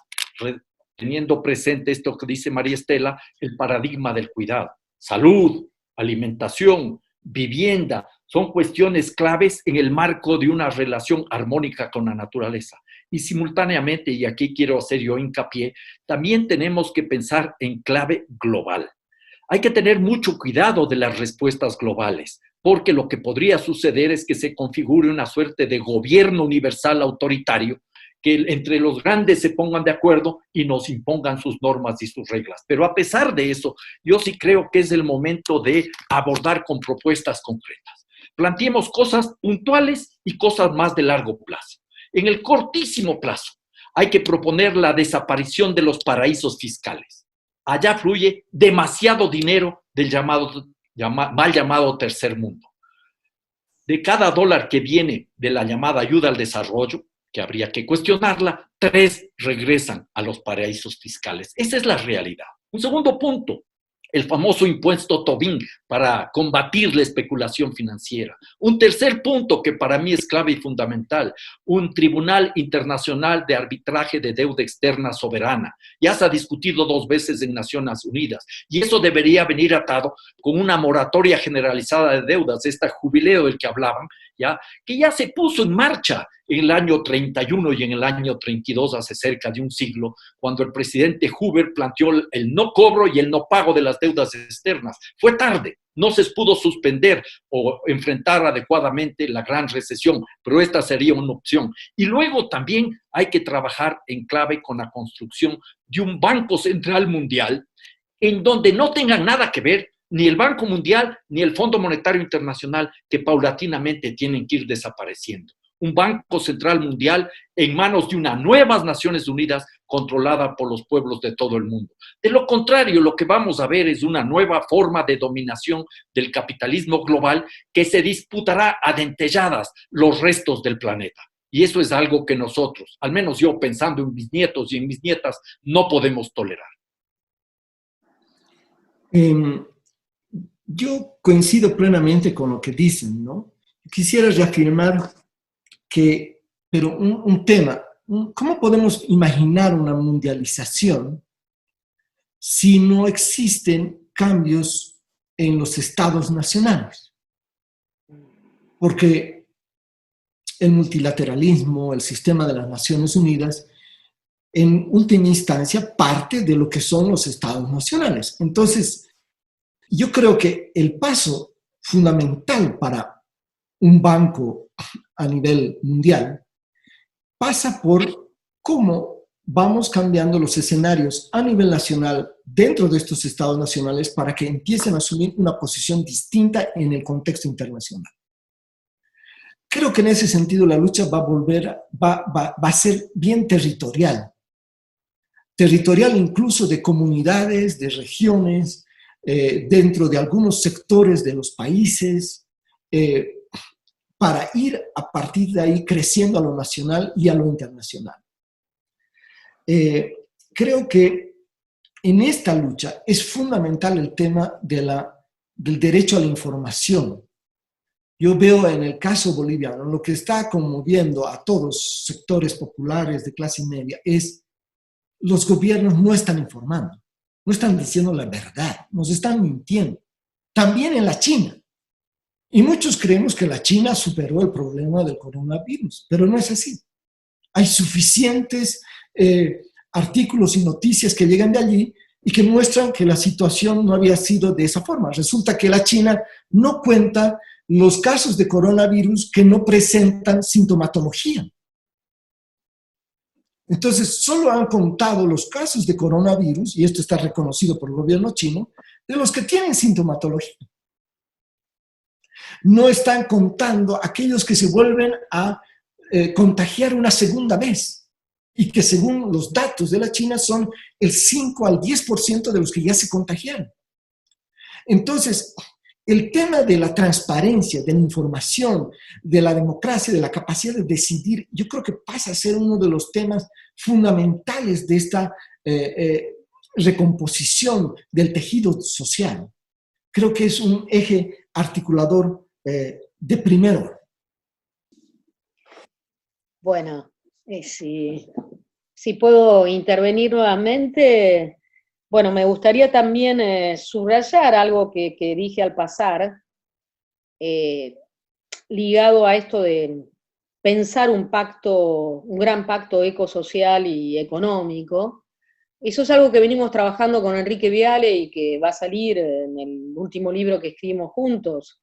teniendo presente esto que dice María Estela, el paradigma del cuidado. Salud, alimentación, vivienda, son cuestiones claves en el marco de una relación armónica con la naturaleza. Y simultáneamente, y aquí quiero hacer yo hincapié, también tenemos que pensar en clave global. Hay que tener mucho cuidado de las respuestas globales, porque lo que podría suceder es que se configure una suerte de gobierno universal autoritario, que entre los grandes se pongan de acuerdo y nos impongan sus normas y sus reglas. Pero a pesar de eso, yo sí creo que es el momento de abordar con propuestas concretas. Planteemos cosas puntuales y cosas más de largo plazo. En el cortísimo plazo, hay que proponer la desaparición de los paraísos fiscales. Allá fluye demasiado dinero del mal llamado tercer mundo. De cada dólar que viene de la llamada ayuda al desarrollo, que habría que cuestionarla, 3 regresan a los paraísos fiscales. Esa es la realidad. Un segundo punto, el famoso impuesto Tobin para combatir la especulación financiera. Un tercer punto que para mí es clave y fundamental, un Tribunal Internacional de Arbitraje de Deuda Externa Soberana. Ya se ha discutido 2 veces en Naciones Unidas y eso debería venir atado con una moratoria generalizada de deudas, este jubileo del que hablaban, ¿ya? Que ya se puso en marcha en el año 31 y en el año 32, hace cerca de un siglo, cuando el presidente Hoover planteó el no cobro y el no pago de las deudas externas. Fue tarde, no se pudo suspender o enfrentar adecuadamente la gran recesión, pero esta sería una opción. Y luego también hay que trabajar en clave con la construcción de un Banco Central Mundial en donde no tengan nada que ver ni el Banco Mundial ni el Fondo Monetario Internacional, que paulatinamente tienen que ir desapareciendo. Un Banco Central Mundial en manos de unas nuevas Naciones Unidas controlada por los pueblos de todo el mundo. De lo contrario, lo que vamos a ver es una nueva forma de dominación del capitalismo global que se disputará a dentelladas los restos del planeta. Y eso es algo que nosotros, al menos yo pensando en mis nietos y en mis nietas, no podemos tolerar. Yo coincido plenamente con lo que dicen, ¿no? Quisiera reafirmar que, pero un tema, ¿cómo podemos imaginar una mundialización si no existen cambios en los estados nacionales? Porque el multilateralismo, el sistema de las Naciones Unidas, en última instancia parte de lo que son los estados nacionales. Entonces, yo creo que el paso fundamental para un banco a nivel mundial pasa por cómo vamos cambiando los escenarios a nivel nacional dentro de estos estados nacionales para que empiecen a asumir una posición distinta en el contexto internacional. Creo que en ese sentido la lucha va a ser bien territorial. Territorial incluso de comunidades, de regiones, dentro de algunos sectores de los países, para ir a partir de ahí creciendo a lo nacional y a lo internacional. Creo que en esta lucha es fundamental el tema del derecho a la información. Yo veo en el caso boliviano, lo que está conmoviendo a todos sectores populares de clase media es los gobiernos no están informando, no están diciendo la verdad, nos están mintiendo. También en la China. Y muchos creemos que la China superó el problema del coronavirus, pero no es así. Hay suficientes artículos y noticias que llegan de allí y que muestran que la situación no había sido de esa forma. Resulta que la China no cuenta los casos de coronavirus que no presentan sintomatología. Entonces, solo han contado los casos de coronavirus, y esto está reconocido por el gobierno chino, de los que tienen sintomatología. No están contando aquellos que se vuelven a contagiar una segunda vez y que según los datos de la China son el 5 al 10% de los que ya se contagiaron. Entonces, el tema de la transparencia, de la información, de la democracia, de la capacidad de decidir, yo creo que pasa a ser uno de los temas fundamentales de esta recomposición del tejido social. Creo que es un eje articulador de primer orden. Bueno, si puedo intervenir nuevamente, bueno, me gustaría también subrayar algo que dije al pasar, ligado a esto de pensar un gran pacto ecosocial y económico. Eso es algo que venimos trabajando con Enrique Viale y que va a salir en el último libro que escribimos juntos,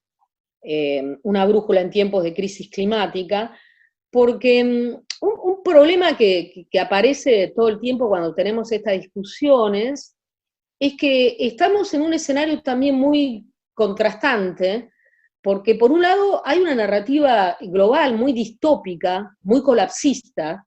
Una brújula en tiempos de crisis climática, porque un problema que aparece todo el tiempo cuando tenemos estas discusiones es que estamos en un escenario también muy contrastante, porque por un lado hay una narrativa global muy distópica, muy colapsista,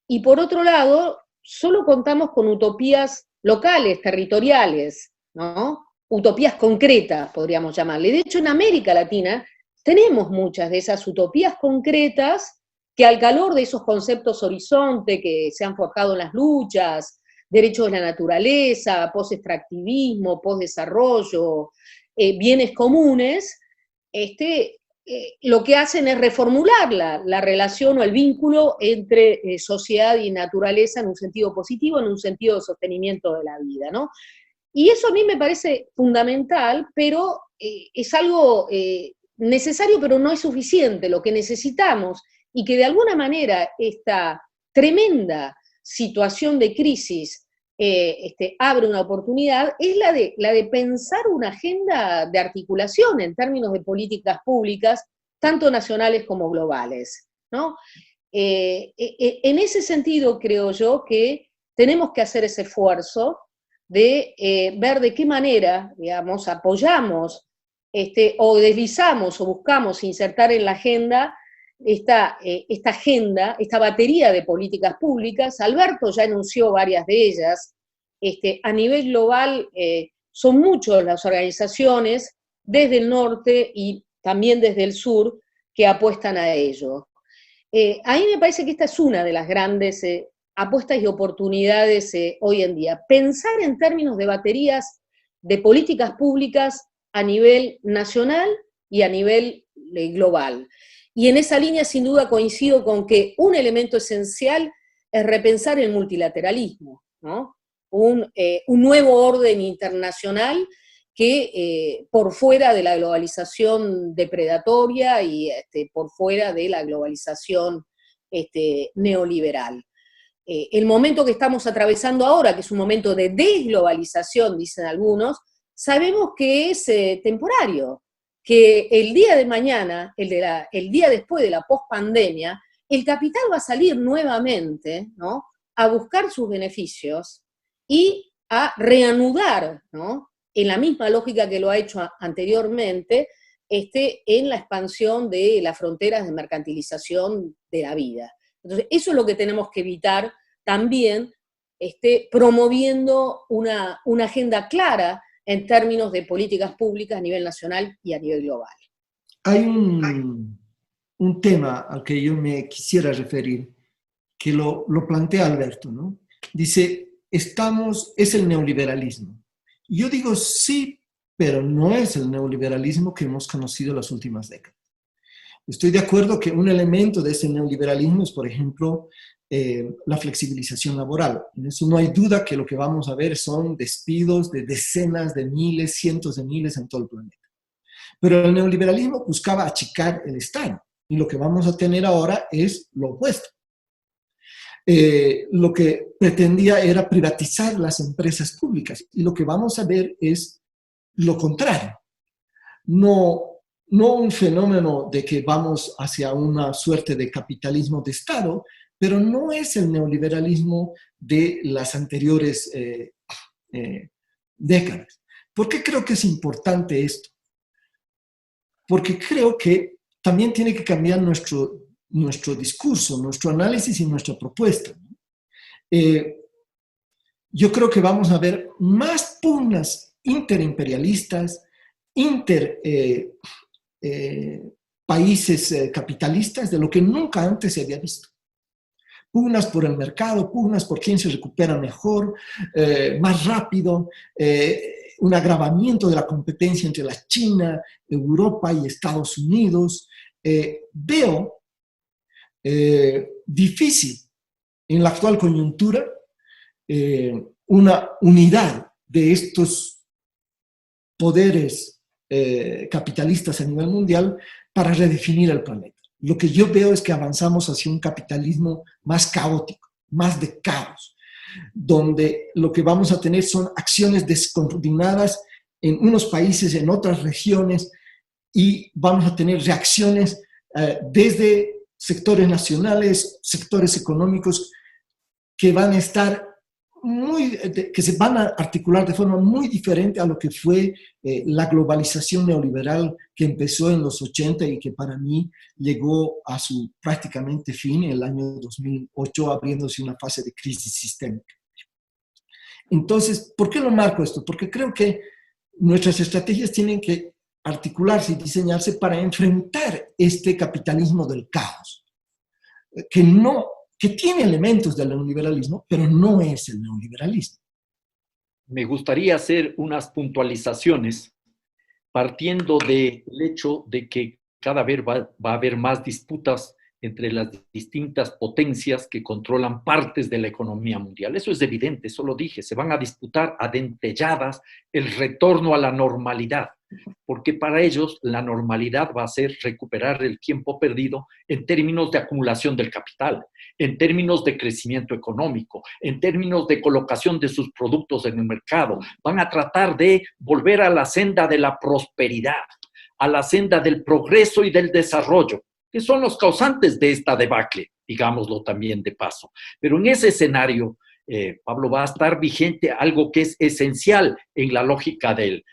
y por otro lado solo contamos con utopías locales, territoriales, ¿no? Utopías concretas, podríamos llamarle. De hecho, en América Latina tenemos muchas de esas utopías concretas que al calor de esos conceptos horizonte que se han forjado en las luchas, derechos de la naturaleza, post-extractivismo, post-desarrollo, bienes comunes, lo que hacen es reformular la relación o el vínculo entre sociedad y naturaleza en un sentido positivo, en un sentido de sostenimiento de la vida, ¿no? Y eso a mí me parece fundamental, pero es algo necesario, pero no es suficiente. Lo que necesitamos, y que de alguna manera esta tremenda situación de crisis abre una oportunidad, es la de pensar una agenda de articulación en términos de políticas públicas, tanto nacionales como globales, ¿no? En ese sentido, creo yo que tenemos que hacer ese esfuerzo de ver de qué manera, digamos, apoyamos o deslizamos o buscamos insertar en la agenda esta agenda, esta batería de políticas públicas. Alberto ya anunció varias de ellas. A nivel global son muchas las organizaciones desde el norte y también desde el sur que apuestan a ello. A mí me parece que esta es una de las grandes apuestas y oportunidades hoy en día. Pensar en términos de baterías de políticas públicas a nivel nacional y a nivel global. Y en esa línea, sin duda, coincido con que un elemento esencial es repensar el multilateralismo, ¿no? Un nuevo orden internacional que por fuera de la globalización depredatoria y por fuera de la globalización neoliberal. El momento que estamos atravesando ahora, que es un momento de desglobalización, dicen algunos, sabemos que es temporario, que el día de mañana, el día después de la pospandemia, el capital va a salir nuevamente, ¿no?, a buscar sus beneficios y a reanudar, ¿no?, en la misma lógica que lo ha hecho anteriormente, en la expansión de las fronteras de mercantilización de la vida. Entonces, eso es lo que tenemos que evitar también, promoviendo una agenda clara en términos de políticas públicas a nivel nacional y a nivel global. Hay un tema al que yo me quisiera referir, que lo plantea Alberto, ¿no? Dice, es el neoliberalismo. Yo digo sí, pero no es el neoliberalismo que hemos conocido las últimas décadas. Estoy de acuerdo que un elemento de ese neoliberalismo es, por ejemplo, la flexibilización laboral. En eso no hay duda que lo que vamos a ver son despidos de decenas de miles, cientos de miles en todo el planeta. Pero el neoliberalismo buscaba achicar el Estado y lo que vamos a tener ahora es lo opuesto. Lo que pretendía era privatizar las empresas públicas y lo que vamos a ver es lo contrario. No un fenómeno de que vamos hacia una suerte de capitalismo de Estado, pero no es el neoliberalismo de las anteriores décadas. ¿Por qué creo que es importante esto? Porque creo que también tiene que cambiar nuestro discurso, nuestro análisis y nuestra propuesta. Yo creo que vamos a ver más pugnas interimperialistas, países capitalistas de lo que nunca antes se había visto. Pugnas por el mercado, pugnas por quién se recupera mejor, más rápido, un agravamiento de la competencia entre la China, Europa y Estados Unidos. Veo difícil en la actual coyuntura una unidad de estos poderes capitalistas a nivel mundial para redefinir el planeta. Lo que yo veo es que avanzamos hacia un capitalismo más caótico, más de caos, donde lo que vamos a tener son acciones descoordinadas en unos países, en otras regiones, y vamos a tener reacciones desde sectores nacionales, sectores económicos, que van a estar que se van a articular de forma muy diferente a lo que fue la globalización neoliberal que empezó en los 80 y que para mí llegó a su prácticamente fin en el año 2008, abriéndose una fase de crisis sistémica. Entonces, ¿por qué lo marco esto? Porque creo que nuestras estrategias tienen que articularse y diseñarse para enfrentar este capitalismo del caos, que tiene elementos del neoliberalismo, pero no es el neoliberalismo. Me gustaría hacer unas puntualizaciones partiendo del hecho de que cada vez va a haber más disputas entre las distintas potencias que controlan partes de la economía mundial. Eso es evidente, eso lo dije, se van a disputar a dentelladas el retorno a la normalidad. porque para ellos la normalidad va a ser recuperar el tiempo perdido en términos de acumulación del capital, en términos de crecimiento económico, en términos de colocación de sus productos en el mercado. Van a tratar de volver a la senda de la prosperidad, a la senda del progreso y del desarrollo, que son los causantes de esta debacle, digámoslo también de paso. Pero en ese escenario, Pablo, va a estar vigente algo que es esencial en la lógica del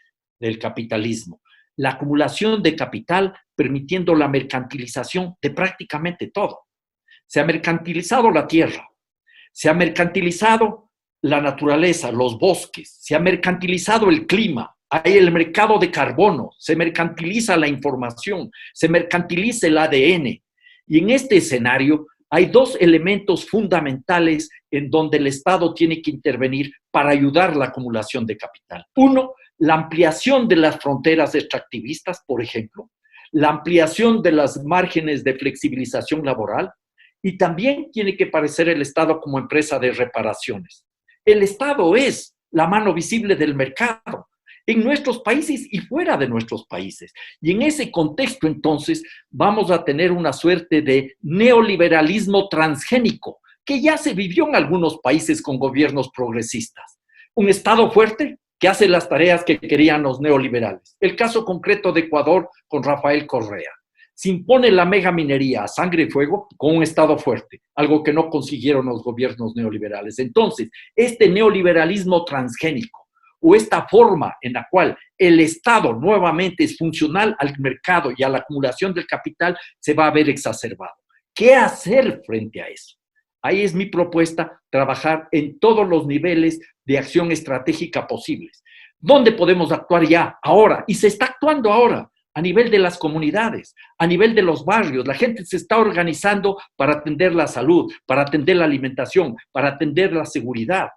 capitalismo: la acumulación de capital permitiendo la mercantilización de prácticamente todo. Se ha mercantilizado la tierra, se ha mercantilizado la naturaleza, los bosques, se ha mercantilizado el clima, hay el mercado de carbono, se mercantiliza la información, se mercantiliza el ADN. Y en este escenario hay dos elementos fundamentales en donde el Estado tiene que intervenir para ayudar la acumulación de capital. Uno, la ampliación de las fronteras extractivistas, por ejemplo, la ampliación de las márgenes de flexibilización laboral, y también tiene que aparecer el Estado como empresa de reparaciones. El Estado es la mano visible del mercado en nuestros países y fuera de nuestros países. Y en ese contexto, entonces, vamos a tener una suerte de neoliberalismo transgénico que ya se vivió en algunos países con gobiernos progresistas. Un Estado fuerte que hace las tareas que querían los neoliberales. El caso concreto de Ecuador con Rafael Correa. Se impone la megaminería a sangre y fuego con un Estado fuerte, algo que no consiguieron los gobiernos neoliberales. Entonces, este neoliberalismo transgénico, o esta forma en la cual el Estado nuevamente es funcional al mercado y a la acumulación del capital, se va a ver exacerbado. ¿Qué hacer frente a eso? Ahí es mi propuesta: trabajar en todos los niveles de acción estratégica posibles. ¿Dónde podemos actuar ya, ahora? Y se está actuando ahora, a nivel de las comunidades, a nivel de los barrios. La gente se está organizando para atender la salud, para atender la alimentación, para atender la seguridad.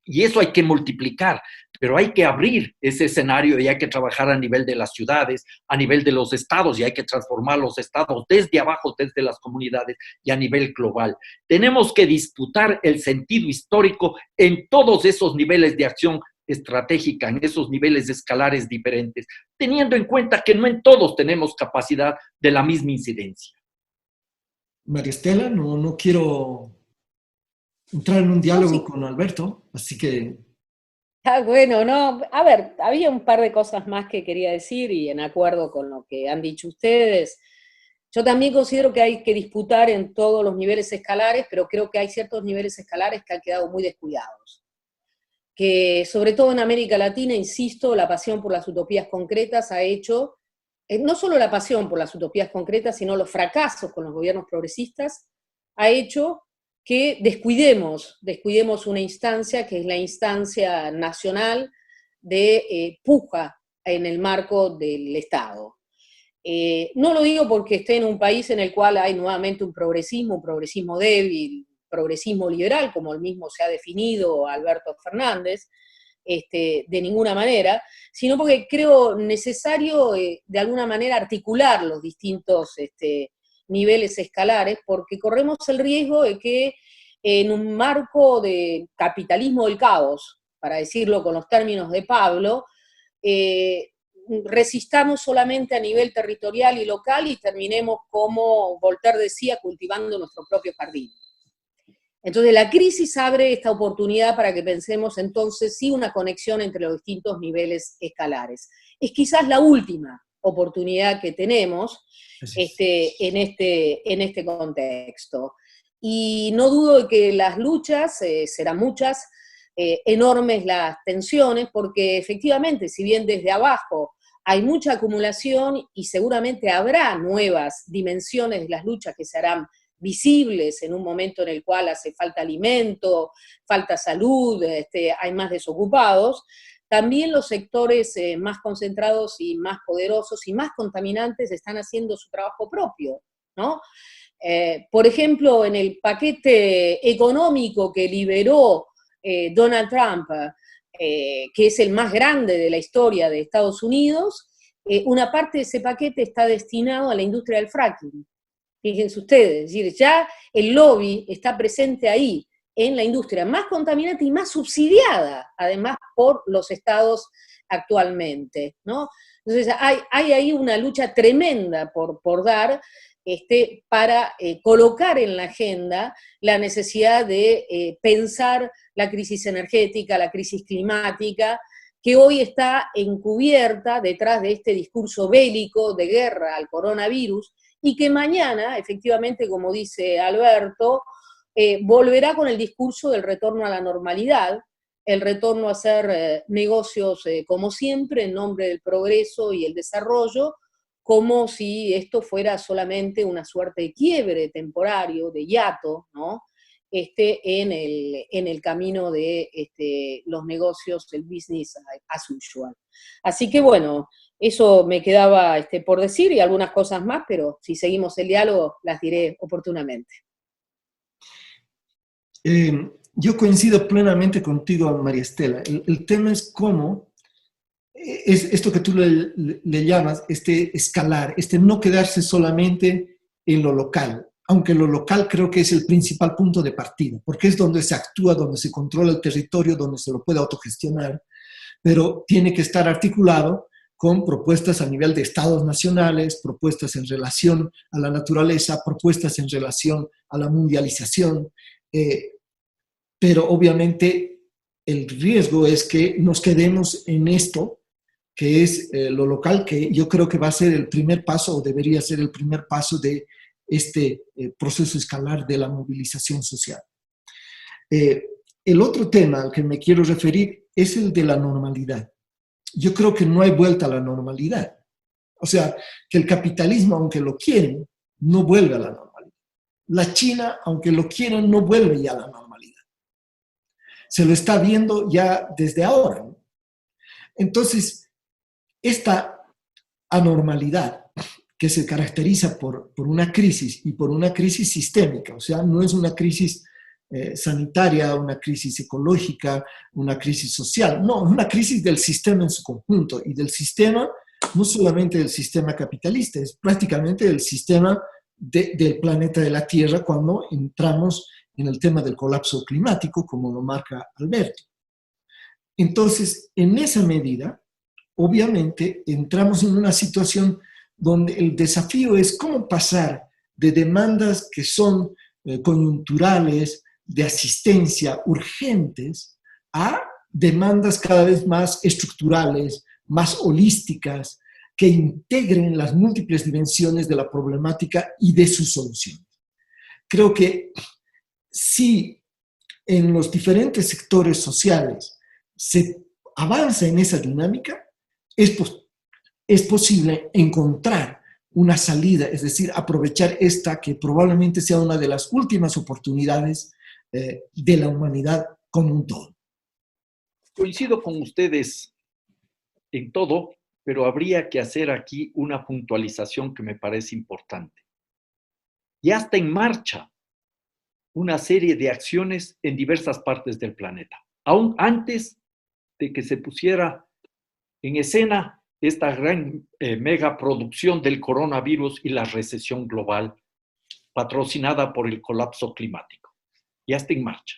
Y eso hay que multiplicar, pero hay que abrir ese escenario y hay que trabajar a nivel de las ciudades, a nivel de los estados, y hay que transformar los estados desde abajo, desde las comunidades y a nivel global. Tenemos que disputar el sentido histórico en todos esos niveles de acción estratégica, en esos niveles escalares diferentes, teniendo en cuenta que no en todos tenemos capacidad de la misma incidencia. María Estela, no quiero entrar en un diálogo con Alberto, así que... Bueno, no, a ver, había un par de cosas más que quería decir y en acuerdo con lo que han dicho ustedes. Yo también considero que hay que disputar en todos los niveles escalares, pero creo que hay ciertos niveles escalares que han quedado muy descuidados. Que sobre todo en América Latina, insisto, la pasión por las utopías concretas ha hecho, no solo la pasión por las utopías concretas, sino los fracasos con los gobiernos progresistas, ha hecho que descuidemos una instancia que es la instancia nacional de puja en el marco del Estado. No lo digo porque esté en un país en el cual hay nuevamente un progresismo débil, progresismo liberal, como el mismo se ha definido Alberto Fernández, de ninguna manera, sino porque creo necesario de alguna manera articular los distintos niveles escalares, porque corremos el riesgo de que en un marco de capitalismo del caos, para decirlo con los términos de Pablo, resistamos solamente a nivel territorial y local y terminemos, como Voltaire decía, cultivando nuestro propio jardín. Entonces la crisis abre esta oportunidad para que pensemos entonces sí una conexión entre los distintos niveles escalares. Es quizás la última oportunidad que tenemos en este contexto. Y no dudo de que las luchas serán muchas, enormes las tensiones, porque efectivamente, si bien desde abajo hay mucha acumulación y seguramente habrá nuevas dimensiones de las luchas que se harán visibles en un momento en el cual hace falta alimento, falta salud, hay más desocupados, también los sectores más concentrados y más poderosos y más contaminantes están haciendo su trabajo propio, ¿no? Por ejemplo, en el paquete económico que liberó Donald Trump, que es el más grande de la historia de Estados Unidos, una parte de ese paquete está destinado a la industria del fracking. Fíjense ustedes, es decir, ya el lobby está presente ahí, en la industria más contaminante y más subsidiada, además, por los estados actualmente, ¿no? Entonces hay ahí una lucha tremenda por dar, para colocar en la agenda la necesidad de pensar la crisis energética, la crisis climática, que hoy está encubierta detrás de este discurso bélico de guerra al coronavirus, y que mañana, efectivamente, como dice Alberto, volverá con el discurso del retorno a la normalidad, el retorno a hacer negocios como siempre en nombre del progreso y el desarrollo, como si esto fuera solamente una suerte de quiebre temporario, de hiato, ¿no? En el camino de los negocios, el business as usual. Así que bueno, eso me quedaba por decir y algunas cosas más, pero si seguimos el diálogo las diré oportunamente. Yo coincido plenamente contigo, María Estela. El tema es cómo es esto que tú le llamas, escalar, no quedarse solamente en lo local, aunque lo local creo que es el principal punto de partida, porque es donde se actúa, donde se controla el territorio, donde se lo puede autogestionar, pero tiene que estar articulado con propuestas a nivel de estados nacionales, propuestas en relación a la naturaleza, propuestas en relación a la mundialización, pero obviamente el riesgo es que nos quedemos en esto, que es lo local, que yo creo que va a ser el primer paso, o debería ser el primer paso de este proceso escalar de la movilización social. El otro tema al que me quiero referir es el de la normalidad. Yo creo que no hay vuelta a la normalidad. O sea, que el capitalismo, aunque lo quieren, no vuelve a la normalidad. La China, aunque lo quieran, no vuelve ya a la normalidad. Se lo está viendo ya desde ahora, ¿no? Entonces, esta anormalidad que se caracteriza por una crisis y por una crisis sistémica, o sea, no es una crisis sanitaria, una crisis ecológica, una crisis social, no, es una crisis del sistema en su conjunto, y del sistema, no solamente del sistema capitalista, es prácticamente del sistema del planeta de la Tierra cuando entramos en el tema del colapso climático, como lo marca Alberto. Entonces, en esa medida, obviamente, entramos en una situación donde el desafío es cómo pasar de demandas que son coyunturales, de asistencia, urgentes, a demandas cada vez más estructurales, más holísticas, que integren las múltiples dimensiones de la problemática y de sus soluciones. Creo que si en los diferentes sectores sociales se avanza en esa dinámica, es posible encontrar una salida, es decir, aprovechar esta que probablemente sea una de las últimas oportunidades de la humanidad como un todo. Coincido con ustedes en todo, pero habría que hacer aquí una puntualización que me parece importante. Ya está en marcha una serie de acciones en diversas partes del planeta, aún antes de que se pusiera en escena esta gran megaproducción del coronavirus y la recesión global patrocinada por el colapso climático. Ya está en marcha.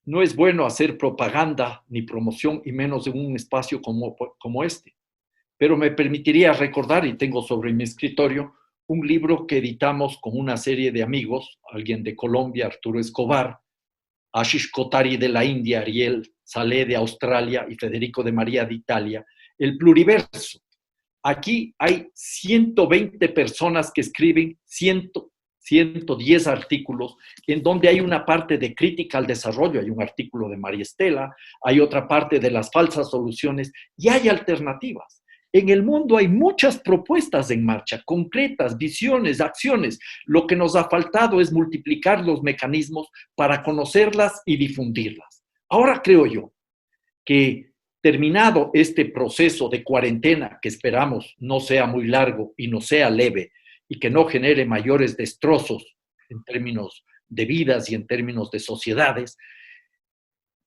No es bueno hacer propaganda ni promoción, y menos en un espacio como este, pero me permitiría recordar, y tengo sobre mi escritorio, un libro que editamos con una serie de amigos, alguien de Colombia, Arturo Escobar, Ashish Kotari de la India, Ariel Saleh de Australia y Federico de María de Italia, El Pluriverso. Aquí hay 120 personas que escriben 110 artículos, en donde hay una parte de crítica al desarrollo, hay un artículo de María Estela, hay otra parte de las falsas soluciones, y hay alternativas. En el mundo hay muchas propuestas en marcha, concretas, visiones, acciones. Lo que nos ha faltado es multiplicar los mecanismos para conocerlas y difundirlas. Ahora creo yo que, terminado este proceso de cuarentena, que esperamos no sea muy largo y no sea leve y que no genere mayores destrozos en términos de vidas y en términos de sociedades,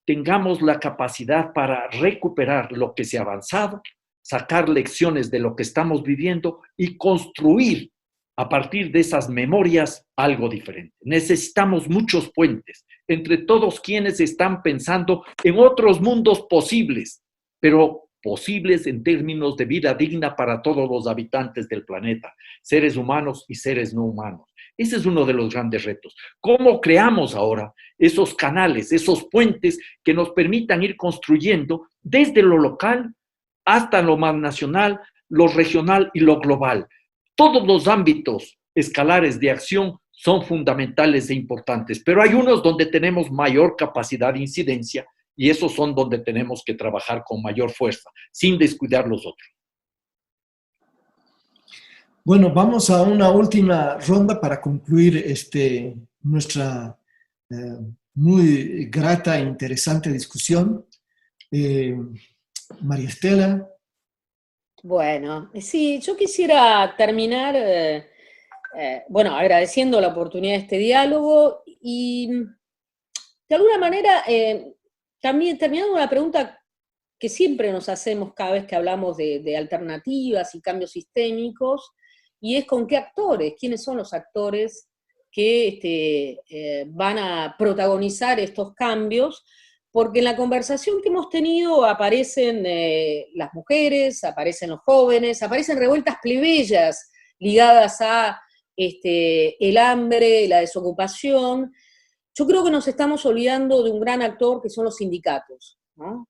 tengamos la capacidad para recuperar lo que se ha avanzado, sacar lecciones de lo que estamos viviendo y construir a partir de esas memorias algo diferente. Necesitamos muchos puentes entre todos quienes están pensando en otros mundos posibles, pero posibles en términos de vida digna para todos los habitantes del planeta, seres humanos y seres no humanos. Ese es uno de los grandes retos. ¿Cómo creamos ahora esos canales, esos puentes que nos permitan ir construyendo desde lo local hasta lo más nacional, lo regional y lo global? Todos los ámbitos escalares de acción son fundamentales e importantes, pero hay unos donde tenemos mayor capacidad de incidencia y esos son donde tenemos que trabajar con mayor fuerza, sin descuidar los otros. Bueno, vamos a una última ronda para concluir nuestra muy grata e interesante discusión. María Estela. Bueno, sí, yo quisiera terminar, bueno, agradeciendo la oportunidad de este diálogo y de alguna manera también terminando una pregunta que siempre nos hacemos cada vez que hablamos de alternativas y cambios sistémicos, y es con qué actores, quiénes son los actores que van a protagonizar estos cambios, porque en la conversación que hemos tenido aparecen las mujeres, aparecen los jóvenes, aparecen revueltas plebeyas ligadas a el hambre, la desocupación. Yo creo que nos estamos olvidando de un gran actor que son los sindicatos, ¿no?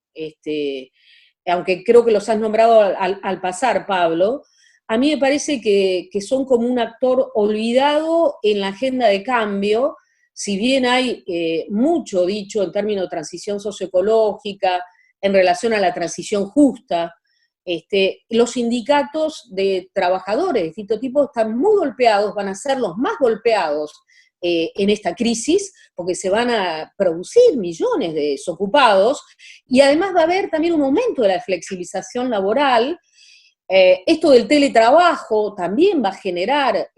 Aunque creo que los has nombrado al pasar, Pablo, a mí me parece que son como un actor olvidado en la agenda de cambio, si bien hay mucho dicho en términos de transición socioecológica, en relación a la transición justa, los sindicatos de trabajadores de distinto tipo están muy golpeados, van a ser los más golpeados en esta crisis, porque se van a producir millones de desocupados, y además va a haber también un aumento de la flexibilización laboral. Esto del teletrabajo también va a generar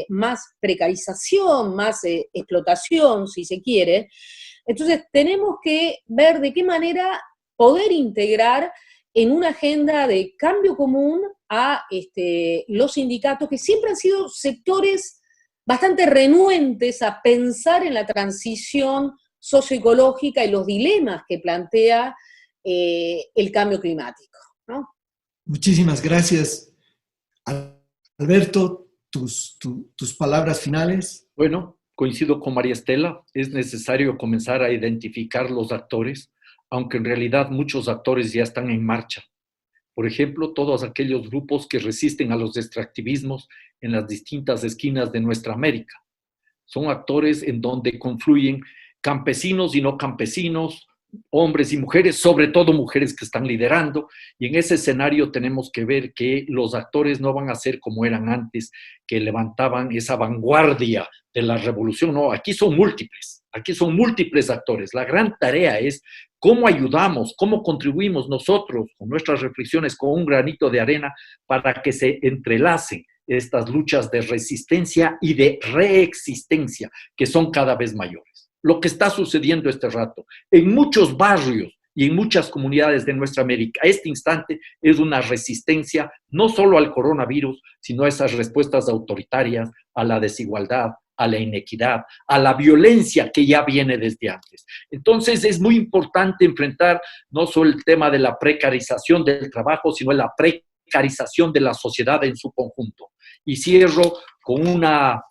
más precarización, más explotación, si se quiere. Entonces tenemos que ver de qué manera poder integrar en una agenda de cambio común a los sindicatos, que siempre han sido sectores bastante renuentes a pensar en la transición socioecológica y los dilemas que plantea el cambio climático, ¿no? Muchísimas gracias. Alberto, tus palabras finales. Bueno, coincido con María Estela, es necesario comenzar a identificar los actores, aunque en realidad muchos actores ya están en marcha. Por ejemplo, todos aquellos grupos que resisten a los extractivismos en las distintas esquinas de nuestra América. Son actores en donde confluyen campesinos y no campesinos, hombres y mujeres, sobre todo mujeres que están liderando, y en ese escenario tenemos que ver que los actores no van a ser como eran antes, que levantaban esa vanguardia de la revolución. No, aquí son múltiples actores. La gran tarea es cómo ayudamos, cómo contribuimos nosotros con nuestras reflexiones, con un granito de arena, para que se entrelacen estas luchas de resistencia y de reexistencia, que son cada vez mayores. Lo que está sucediendo este rato en muchos barrios y en muchas comunidades de nuestra América, a este instante, es una resistencia no solo al coronavirus, sino a esas respuestas autoritarias, a la desigualdad, a la inequidad, a la violencia que ya viene desde antes. Entonces es muy importante enfrentar no solo el tema de la precarización del trabajo, sino la precarización de la sociedad en su conjunto. Y cierro con una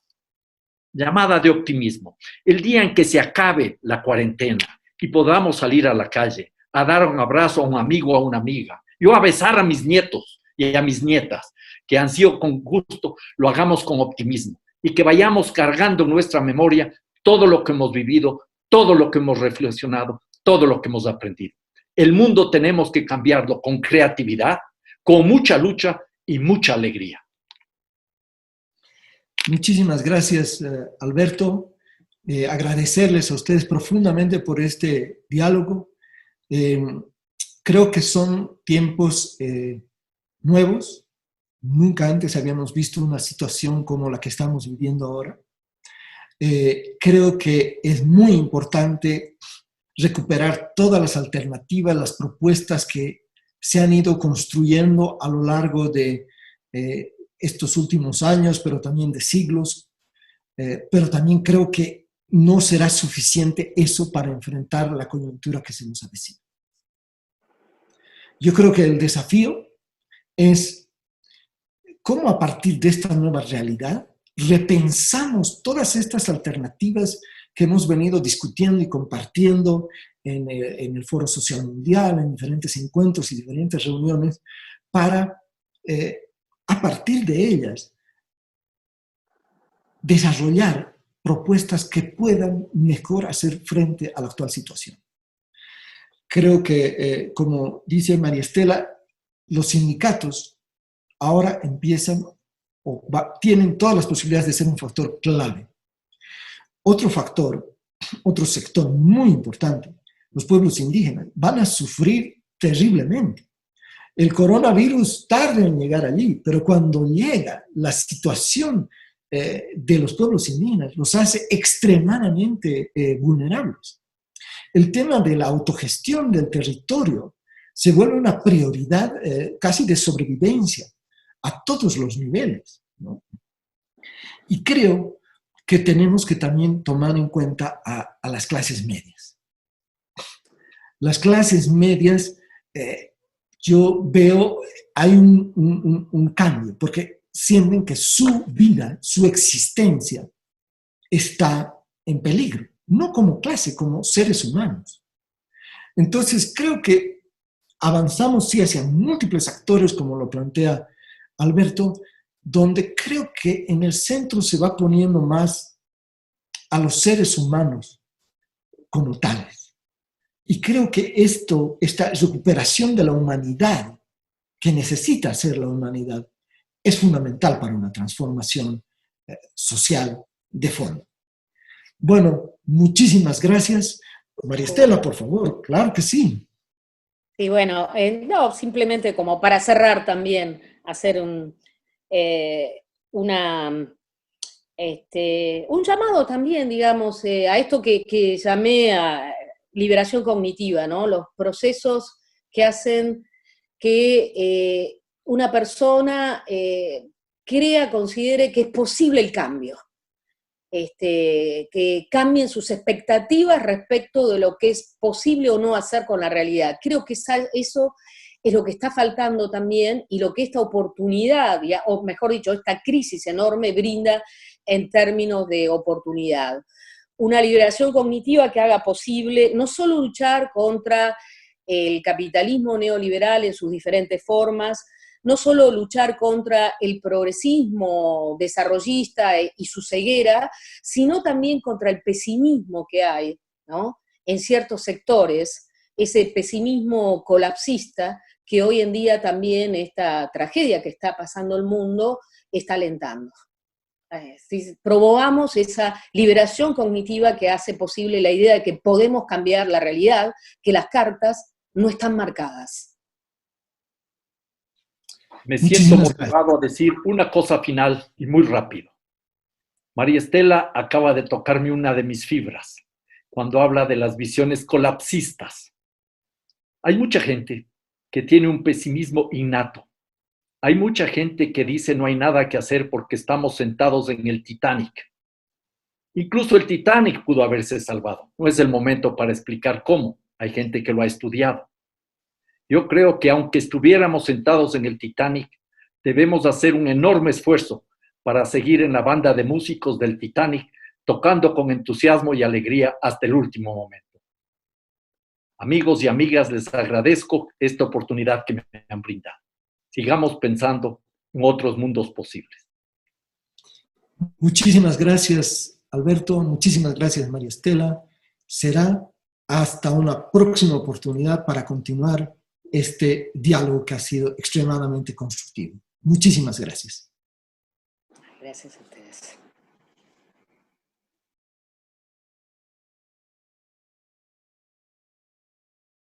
llamada de optimismo. El día en que se acabe la cuarentena y podamos salir a la calle, a dar un abrazo a un amigo o a una amiga, yo a besar a mis nietos y a mis nietas, que han sido con gusto, lo hagamos con optimismo y que vayamos cargando en nuestra memoria todo lo que hemos vivido, todo lo que hemos reflexionado, todo lo que hemos aprendido. El mundo tenemos que cambiarlo con creatividad, con mucha lucha y mucha alegría. Muchísimas gracias, Alberto. Agradecerles a ustedes profundamente por este diálogo. Creo que son tiempos nuevos. Nunca antes habíamos visto una situación como la que estamos viviendo ahora. Creo que es muy importante recuperar todas las alternativas, las propuestas que se han ido construyendo a lo largo de estos últimos años, pero también de siglos, pero también creo que no será suficiente eso para enfrentar la coyuntura que se nos avecina. Yo creo que el desafío es cómo a partir de esta nueva realidad repensamos todas estas alternativas que hemos venido discutiendo y compartiendo en el Foro Social Mundial, en diferentes encuentros y diferentes reuniones, para, a partir de ellas, desarrollar propuestas que puedan mejor hacer frente a la actual situación. Creo que, como dice María Estela, los sindicatos ahora empiezan o tienen todas las posibilidades de ser un factor clave. Otro factor, otro sector muy importante, los pueblos indígenas, van a sufrir terriblemente. El coronavirus tarda en llegar allí, pero cuando llega, la situación de los pueblos indígenas los hace extremadamente vulnerables. El tema de la autogestión del territorio se vuelve una prioridad casi de sobrevivencia a todos los niveles, ¿no? Y creo que tenemos que también tomar en cuenta a las clases medias. Las clases medias, yo veo, hay un cambio, porque sienten que su vida, su existencia está en peligro, no como clase, como seres humanos. Entonces, creo que avanzamos sí hacia múltiples actores, como lo plantea Alberto, donde creo que en el centro se va poniendo más a los seres humanos como tales. Y creo que esta recuperación de la humanidad que necesita hacer la humanidad es fundamental para una transformación social de fondo. Bueno, muchísimas gracias. María Estela, por favor, claro que sí. Sí, bueno, no, simplemente como para cerrar también, hacer un llamado también, digamos, a esto que llamé a liberación cognitiva, ¿no? Los procesos que hacen que una persona considere que es posible el cambio, que cambien sus expectativas respecto de lo que es posible o no hacer con la realidad. Creo que eso es lo que está faltando también y lo que esta oportunidad, o mejor dicho, esta crisis enorme brinda en términos de oportunidad. Una liberación cognitiva que haga posible no solo luchar contra el capitalismo neoliberal en sus diferentes formas, no solo luchar contra el progresismo desarrollista y su ceguera, sino también contra el pesimismo que hay, ¿no?, en ciertos sectores, ese pesimismo colapsista que hoy en día también esta tragedia que está pasando el mundo está alentando. Si promovamos esa liberación cognitiva que hace posible la idea de que podemos cambiar la realidad, que las cartas no están marcadas. Me siento motivado a decir una cosa final y muy rápido. María Estela acaba de tocarme una de mis fibras cuando habla de las visiones colapsistas. Hay mucha gente que tiene un pesimismo innato. Hay mucha gente que dice no hay nada que hacer porque estamos sentados en el Titanic. Incluso el Titanic pudo haberse salvado. No es el momento para explicar cómo. Hay gente que lo ha estudiado. Yo creo que aunque estuviéramos sentados en el Titanic, debemos hacer un enorme esfuerzo para seguir en la banda de músicos del Titanic, tocando con entusiasmo y alegría hasta el último momento. Amigos y amigas, les agradezco esta oportunidad que me han brindado. Sigamos pensando en otros mundos posibles. Muchísimas gracias, Alberto. Muchísimas gracias, María Estela. Será hasta una próxima oportunidad para continuar este diálogo que ha sido extremadamente constructivo. Muchísimas gracias. Gracias a ustedes.